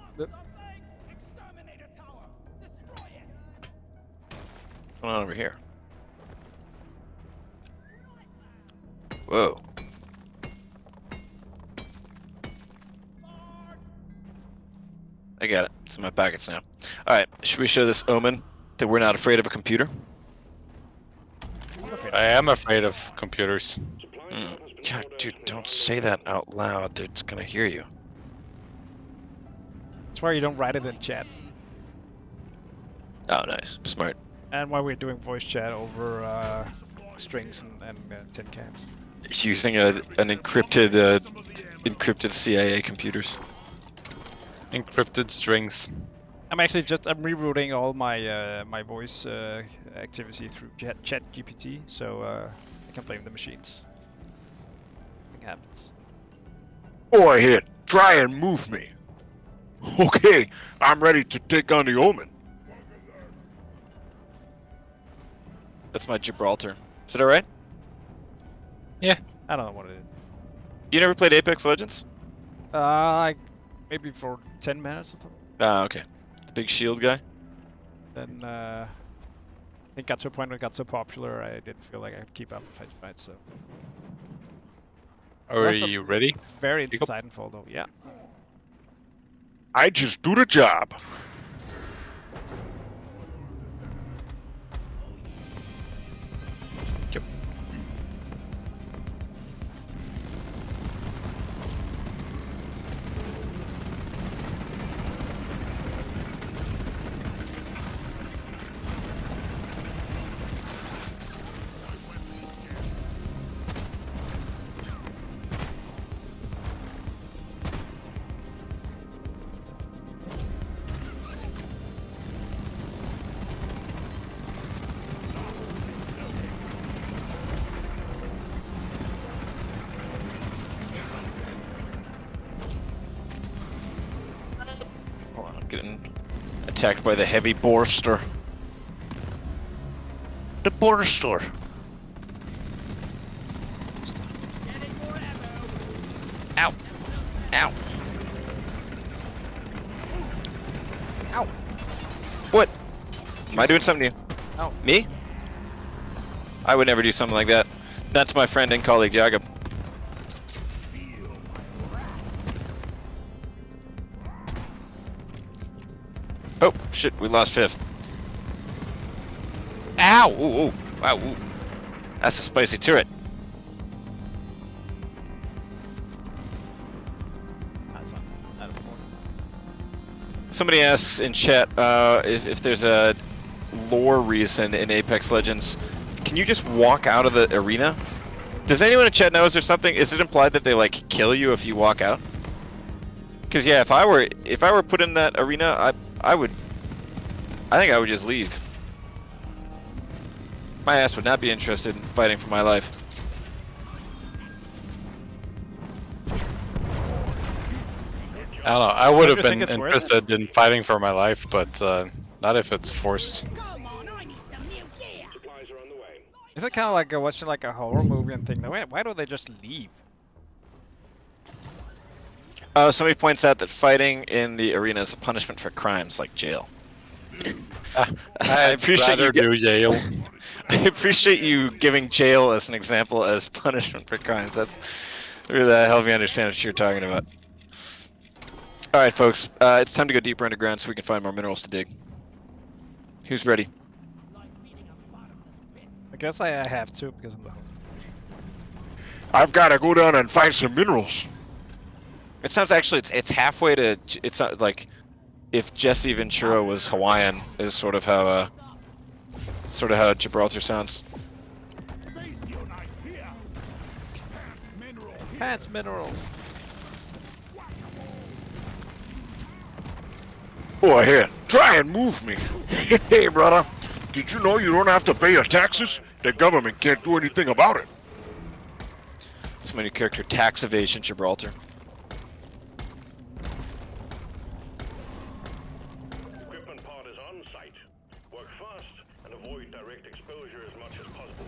S2: going on over here? Whoa. I got it. It's in my pockets now. Alright, should we show this omen that we're not afraid of a computer?
S3: I am afraid of computers.
S2: God, dude, don't say that out loud. They're just gonna hear you.
S1: That's why you don't write it in chat.
S2: Oh, nice. Smart.
S1: And why we're doing voice chat over strings and tin cans.
S2: It's using an encrypted CIA computers.
S3: Encrypted strings.
S1: I'm rerouting all my my voice activity through Chat GPT, so I can blame the machines. It happens.
S4: Boy, here, try and move me. Okay, I'm ready to take on the omen.
S2: That's my Gibraltar. Is that alright?
S1: I don't know what it is.
S2: You never played Apex Legends?
S1: Like maybe for 10 minutes or something.
S2: Ah, okay. The big shield guy?
S1: Then it got to a point where it got so popular I didn't feel like I could keep up with fight, so.
S3: Are you ready?
S1: Very into
S3: Jacob?
S1: Titanfall though, yeah.
S4: I just do the job.
S2: Attacked by the heavy borster.
S4: The border store.
S2: Ow! Ow! Ow! What? Am I doing something to you?
S1: Ow.
S2: Me? I would never do something like that. Not to my friend and colleague Jakob. Oh, shit, we lost fifth. Ow! Ooh, ooh, wow, ooh. That's a spicy turret.
S1: That's not important.
S2: Somebody asks in chat if there's a lore reason in Apex Legends. Can you just walk out of the arena? Does anyone in chat know? Is there something? Is it implied that they like kill you if you walk out? Because yeah, if I were put in that arena, I think I would just leave. My ass would not be interested in fighting for my life.
S3: I don't know. I would have
S1: you
S3: been
S1: think it's worth
S3: interested in fighting for my life, but not if it's forced.
S7: Come on, I need some new gear.
S6: Supplies are on the way.
S1: Is it kind of like watching like a horror movie and think, why don't they just leave?
S2: Somebody points out that fighting in the arena is a punishment for crimes like jail. I appreciate you.
S3: do jail.
S2: I appreciate you giving jail as an example as punishment for crimes. That's really helped me understand what you're talking about. All right, folks, it's time to go deeper underground so we can find more minerals to dig. Who's ready?
S1: I guess I have to because of the.
S4: I've got to go down and find some minerals.
S2: It sounds actually it's halfway to it's not like if Jesse Ventura was Hawaiian is sort of how Gibraltar sounds.
S1: Pants mineral.
S4: Oh, here, try and move me. Hey, brother, did you know you don't have to pay your taxes? The government can't do anything about it.
S2: It's my new character, Tax Evasion Gibraltar.
S6: Equipment pod is on site. Work fast and avoid direct exposure as much as possible.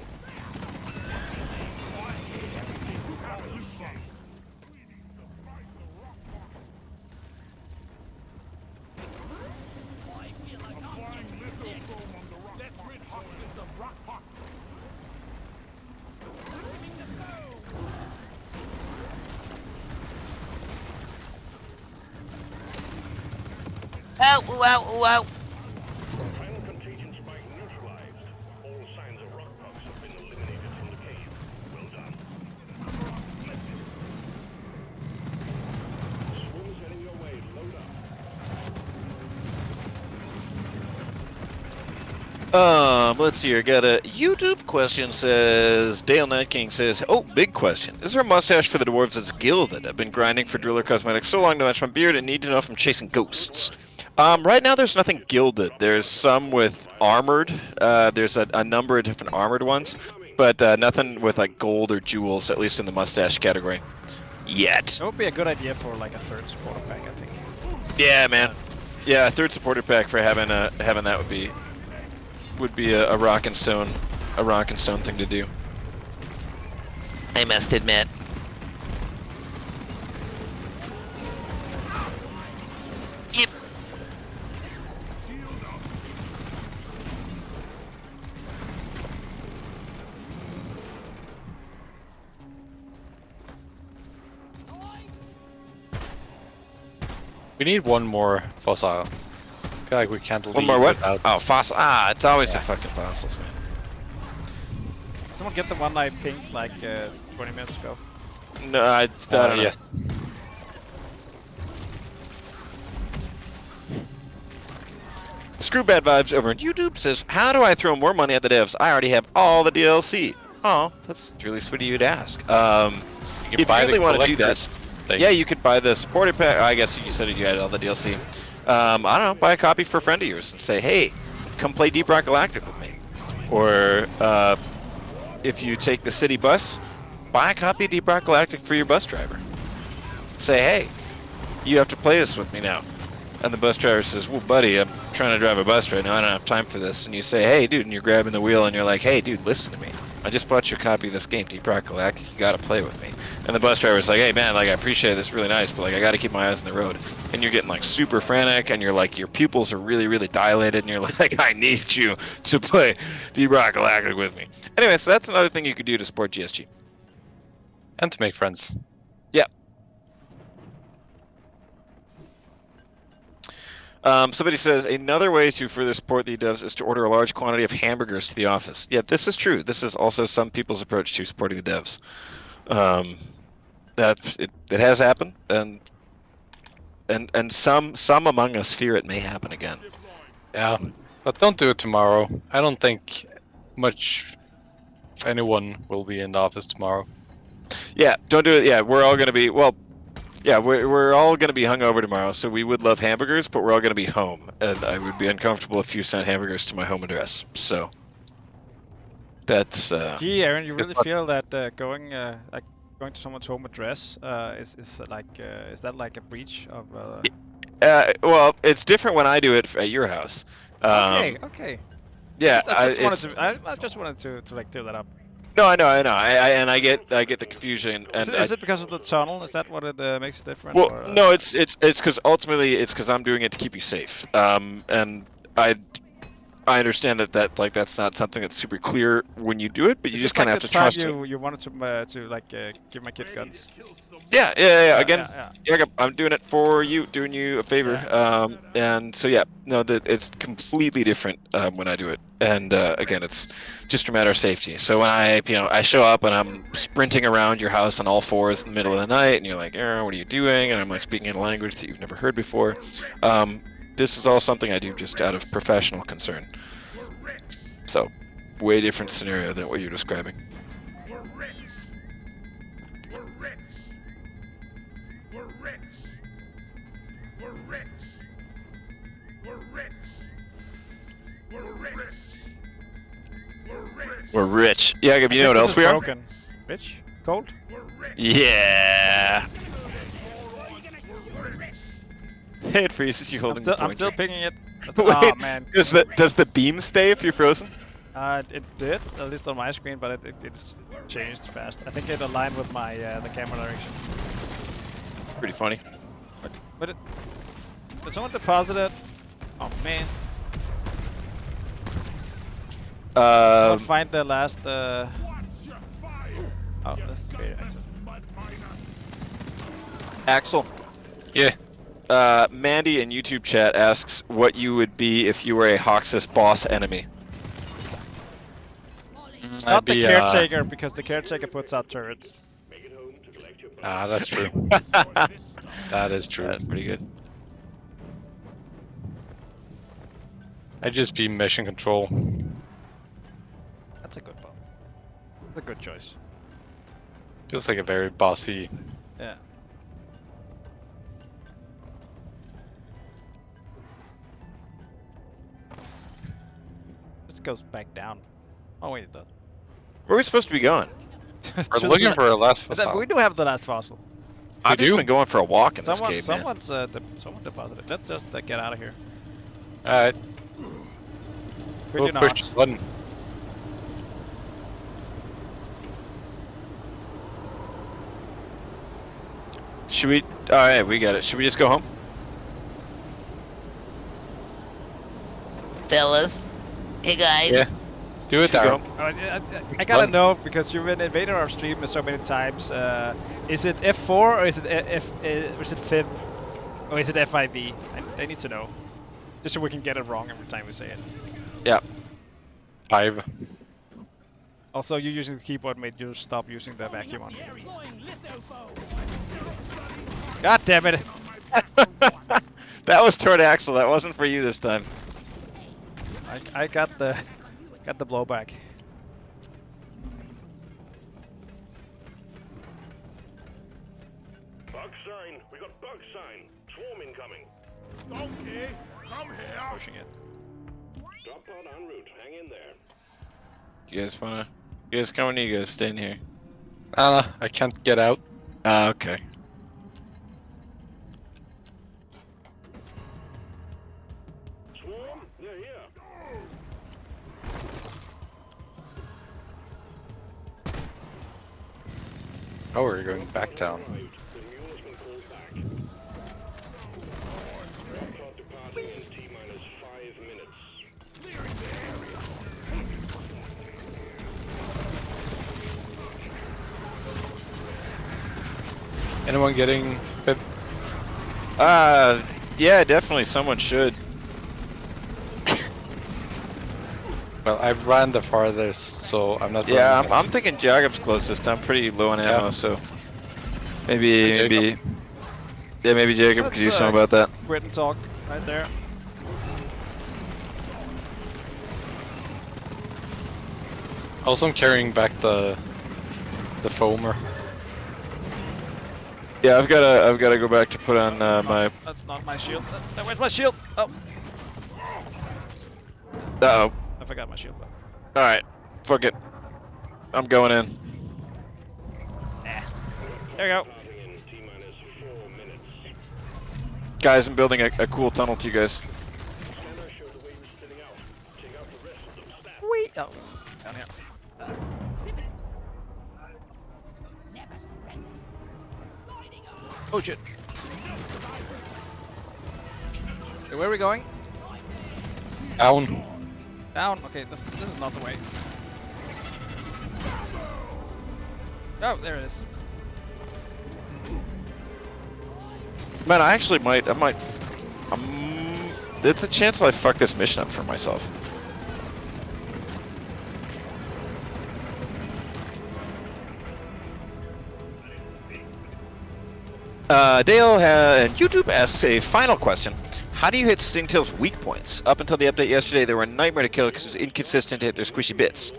S5: Ow, ooh, ow, ooh, ow.
S6: Final contagion spike neutralized. All signs of rockpox have been eliminated from the cave. Well done. Swims heading your way. Load up.
S2: Let's see here. Got a YouTube question. Says Dale Night King says, "Oh, big question. Is there a mustache for the dwarves that's gilded? I've been grinding for Driller Cosmetics so long to match my beard and need to know if I'm chasing ghosts." Right now there's nothing gilded. There's some with armored. There's a number of different armored ones, but nothing with like gold or jewels, at least in the mustache category. Yet.
S1: That would be a good idea for like a third supporter pack, I think.
S2: Yeah, man. Yeah, a third supporter pack for having that would be a rock and stone thing to do.
S5: I must admit. Yep.
S3: We need one more fossil. I feel like we can't leave
S2: One more what?
S3: without-
S2: Oh, fossil. Ah, it's always the fucking fossils, man.
S1: Someone get the one I pinged like 20 minutes ago.
S2: No, I don't know.
S3: Yes.
S2: Screw Bad Vibes over on YouTube says, "How do I throw more money at the devs? I already have all the DLC." Oh, that's really sweet of you to ask.
S3: You can
S2: If you
S3: buy the
S2: really want to do that,
S3: collector's thing.
S2: yeah, you could buy the supporter pack. I guess you said you had all the DLC. I don't know, buy a copy for a friend of yours and say, "Hey, come play Deep Rock Galactic with me." Or if you take the city bus, buy a copy of Deep Rock Galactic for your bus driver. Say, "Hey, you have to play this with me now." And the bus driver says, well, buddy, I'm trying to drive a bus right now. I don't have time for this. And you say, hey, dude, and you're grabbing the wheel and you're like, hey, dude, listen to me. I just bought you a copy of this game, ROCK GALACTIC. You gotta play with me. And the bus driver's like, hey, man, like, I appreciate this, really nice, but like, I gotta keep my eyes on the road. And you're getting like super frantic, and you're like, your pupils are really, really dilated, and you're like, I need you to play ROCK GALACTIC with me. Anyway, so that's another thing you could do to support GSG.
S3: And to make friends.
S2: Somebody says another way to further support the devs is to order a large quantity of hamburgers to the office. Yeah, this is true. This is also some people's approach to supporting the devs. That it has happened, and some among us fear it may happen again.
S3: Yeah, but don't do it tomorrow. I don't think much if anyone will be in the office tomorrow.
S2: Yeah, don't do it. Yeah, we're all gonna be Yeah, we're all going to be hungover tomorrow, so we would love hamburgers, but we're all going to be home, and I would be uncomfortable if you sent hamburgers to my home address. So that's.
S1: Gee, Aaron, you really feel that going to someone's home address is that like a breach of?
S2: Well, it's different when I do it at your house.
S1: Okay.
S2: Yeah,
S1: I just wanted to like clear that up.
S2: No, I know, and I get the confusion. And
S1: is it because of the tunnel? Is that what it makes it different?
S2: Well,
S1: or,
S2: no, it's because ultimately it's because I'm doing it to keep you safe. And I understand that that's not something that's super clear when you do it, but you just kind of have to trust it.
S1: You wanted to give my kid guns.
S2: Yeah. Again, yeah, I'm doing it for you, doing you a favor.
S1: Yeah.
S2: And so yeah, no, it's completely different when I do it. And again, it's just a matter of safety. So when I show up and I'm sprinting around your house on all fours in the middle of the night, and you're like, what are you doing? And I'm like speaking in a language that you've never heard before. This is all something I do just out of professional concern. So, way different scenario than what you're describing. We're rich. Yeah, you know what else we are?
S1: Broken. Rich? Cold?
S2: Yeah. It freezes you holding the pointer.
S1: I'm still picking it.
S2: Wait,
S1: Oh man.
S2: Does the beam stay if you're frozen?
S1: It did, at least on my screen, but it's changed fast. I think it aligned with my the camera direction.
S2: Pretty funny.
S1: But did someone deposit it? Oh man. I'll find the last. Oh, that's great.
S2: Axel.
S3: Yeah.
S2: Mandy in YouTube chat asks what you would be if you were a Hoxus boss enemy.
S1: Not the caretaker, because the caretaker puts out turrets.
S3: Ah, that's true. That is true.
S2: That's pretty good.
S3: I'd just be mission control.
S1: That's a good one. That's a good choice.
S3: Feels like a very bossy.
S1: Yeah. It goes back down. Oh wait, it does.
S2: Where are we supposed to be going?
S3: We're looking for a last fossil.
S1: We do have the last fossil.
S2: I've just been going for a walk in
S1: Someone
S2: this cave, man.
S1: someone deposited it. Let's just get out of here.
S3: Alright.
S1: Could
S3: We'll
S1: you
S3: push
S1: not?
S3: the button.
S2: Should we? Alright, we got it. Should we just go home?
S5: Fellas. Hey guys.
S2: Yeah.
S3: Do it,
S2: Should we go
S3: Darren.
S2: home?
S1: I gotta know, because you've been invaded our stream so many times. Is it F4 or is it or is it FIV or is it FIV? I need to know, just so we can get it wrong every time we say it.
S2: Yeah.
S3: 5.
S1: Also, you using the keyboard made you stop using the vacuum on. God damn it!
S2: That was toward Axel. That wasn't for you this time.
S1: I got the blowback.
S6: Bug sign. We got bug sign. Swarm incoming.
S4: Okay, come here.
S1: Pushing it.
S6: Drop pod en route. Hang in there.
S2: You guys wanna? You guys coming? Or you guys staying here?
S3: I can't get out.
S2: Okay.
S3: Oh, we're going back down.
S6: The mule has been called back. Rock clock departing in T-minus 5 minutes.
S3: Anyone getting Pip?
S2: Yeah, definitely someone should.
S3: Well, I ran the farthest, so I'm not.
S2: Yeah,
S3: running
S2: I'm thinking Jacob's closest. I'm pretty low on ammo,
S3: Yeah.
S2: so maybe
S3: Jacob.
S2: maybe Jacob could
S1: That's,
S2: do something about that.
S1: Written talk right there.
S3: Also, I'm carrying back the foamer.
S2: Yeah, I've gotta go back to put on my.
S1: That's not my shield. Where's my shield? Oh,
S2: Uh-oh.
S1: I forgot my shield.
S2: All right, fuck it. I'm going in.
S1: There you go.
S6: Departing in T-minus 4 minutes.
S2: Guys, I'm building a cool tunnel to you guys.
S6: Scanner showed the way was spinning out. Check out the rest of them. Stat.
S1: Wait. Oh, down here.
S7: Never surrender. Lining up.
S1: Oh shit. Okay, where are we going?
S3: Down.
S1: Down. Okay, this is not the way. Oh, there it is.
S2: Man, I actually might. It's a chance I fuck this mission up for myself. Dale and YouTube asks a final question. How do you hit Stingtail's weak points? Up until the update yesterday, they were a nightmare to kill because it was inconsistent to hit their squishy bits.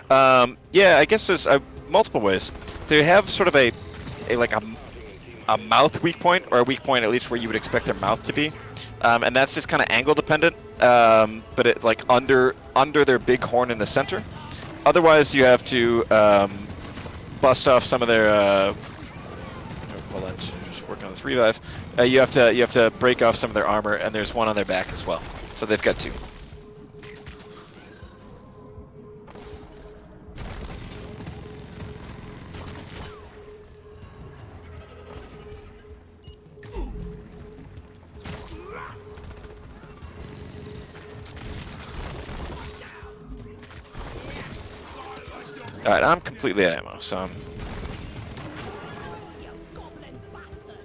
S2: Yeah, I guess there's multiple ways. They have sort of a mouth weak point, or a weak point at least where you would expect their mouth to be, and that's just kind of angle dependent. But it's like under their big horn in the center. Otherwise, you have to bust off some of their. Hold on, just working on this revive. You have to break off some of their armor, and there's one on their back as well. So they've got two. All right, I'm completely out of ammo, so I'm.
S7: You goblin bastard.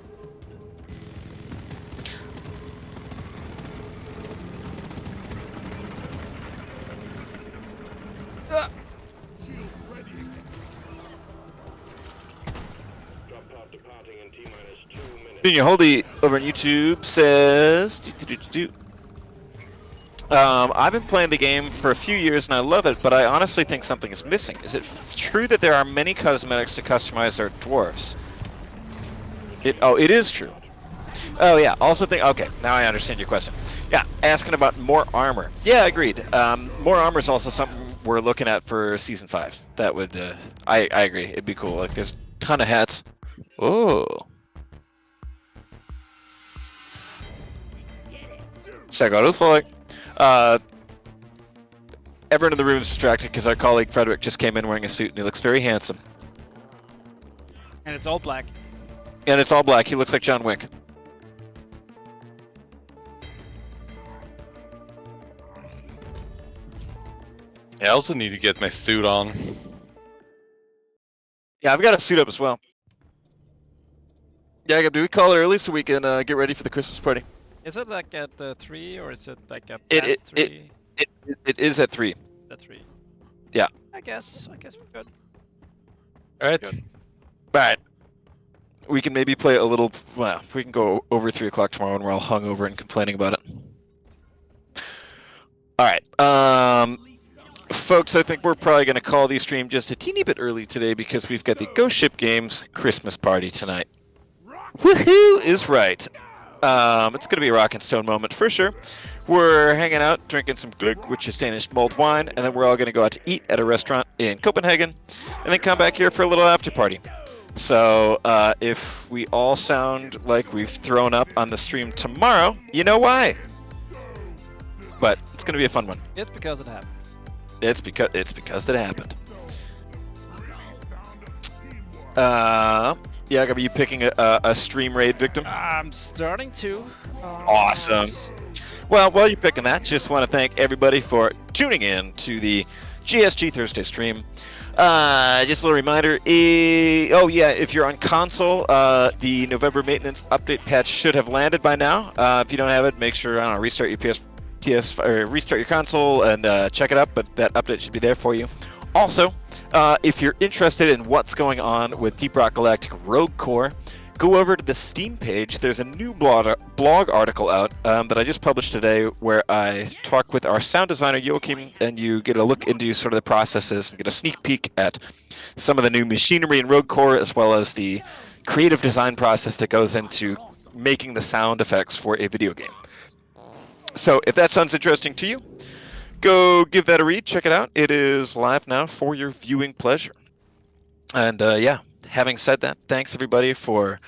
S6: Drop pod departing in T-minus 2 minutes.
S2: Junior Holdy over on YouTube says, I've been playing the game for a few years and I love it, but I honestly think something is missing. Is it true that there are many cosmetics to customize our dwarves? It is true. Oh yeah, also think, okay, now I understand your question. Yeah, asking about more armor. Yeah, agreed. More armor is also something we're looking at for Season 5. That would, I agree, it'd be cool. Like, there's a ton of hats. Oh. Like, everyone in the room is distracted because our colleague Frederick just came in wearing a suit and he looks very handsome.
S1: And it's all black.
S2: And it's all black. He looks like John Wick.
S3: Yeah, I also need to get my suit on.
S2: Yeah, I've got a suit up as well. Yeah, do we call it early so we can get ready for the Christmas party?
S1: Is it like at 3 or is it like at
S2: It-
S1: past 3?
S2: It is at 3.
S1: At 3.
S2: Yeah.
S1: I guess we're good.
S3: Alright.
S2: Good. Alright. We can maybe play a little, well, we can go over 3 o'clock tomorrow when we're all hungover and complaining about it. Alright, folks, I think we're probably going to call the stream just a teeny bit early today because we've got the Ghost Ship Games Christmas party tonight. Woohoo is right. It's going to be a rock and stone moment for sure. We're hanging out, drinking some glögg, which is Danish mulled wine, and then we're all going to go out to eat at a restaurant in Copenhagen, and then come back here for a little after party. So, if we all sound like we've thrown up on the stream tomorrow, you know why. But it's going to be a fun one.
S1: It's because it happened.
S2: It's because it happened. Yeah, are you picking a stream raid victim?
S1: I'm starting to.
S2: Awesome. Well, while you're picking that, just want to thank everybody for tuning in to the GSG Thursday stream. Just a little reminder. Oh yeah, if you're on console, the November maintenance update patch should have landed by now. If you don't have it, make sure restart your PS or restart your console and check it up. But that update should be there for you. Also, if you're interested in what's going on with Deep Rock Galactic Rogue Core, go over to the Steam page. There's a new blog article out that I just published today where I talk with our sound designer Joachim, and you get a look into sort of the processes, get a sneak peek at some of the new machinery in Rogue Core, as well as the creative design process that goes into making the sound effects for a video game. So if that sounds interesting to you, go give that a read, check it out. It is live now for your viewing pleasure. And yeah, having said that, thanks everybody for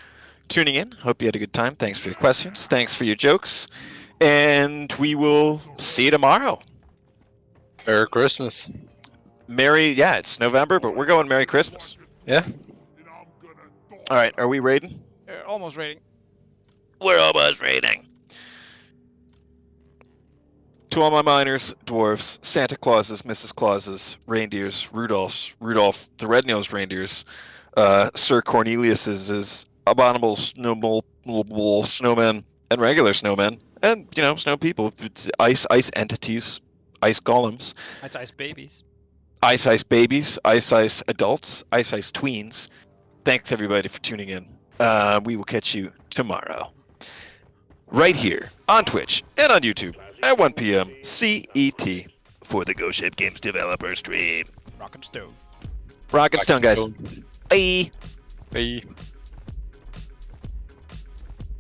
S2: tuning in. Hope you had a good time. Thanks for your questions. Thanks for your jokes. And we will see you tomorrow.
S3: Merry Christmas.
S2: Yeah, it's November, but we're going Merry Christmas.
S3: Yeah.
S2: All right, are we raiding?
S1: Almost raiding.
S2: We're almost raiding. To all my miners, dwarves, Santa Clauses, Mrs. Clauses, reindeers, Rudolph the red-nosed reindeers, Sir Cornelius's abominable snowmen, and regular snowmen, and snow people, ice entities, ice golems,
S1: Ice babies.
S2: ice babies, ice adults, ice tweens. Thanks everybody for tuning in. We will catch you tomorrow, right here on Twitch and on YouTube at 1 p.m. CET for the Ghost Ship Games developer stream.
S1: Rock and stone.
S2: Rock and Stone, guys. Bye.
S3: Bye.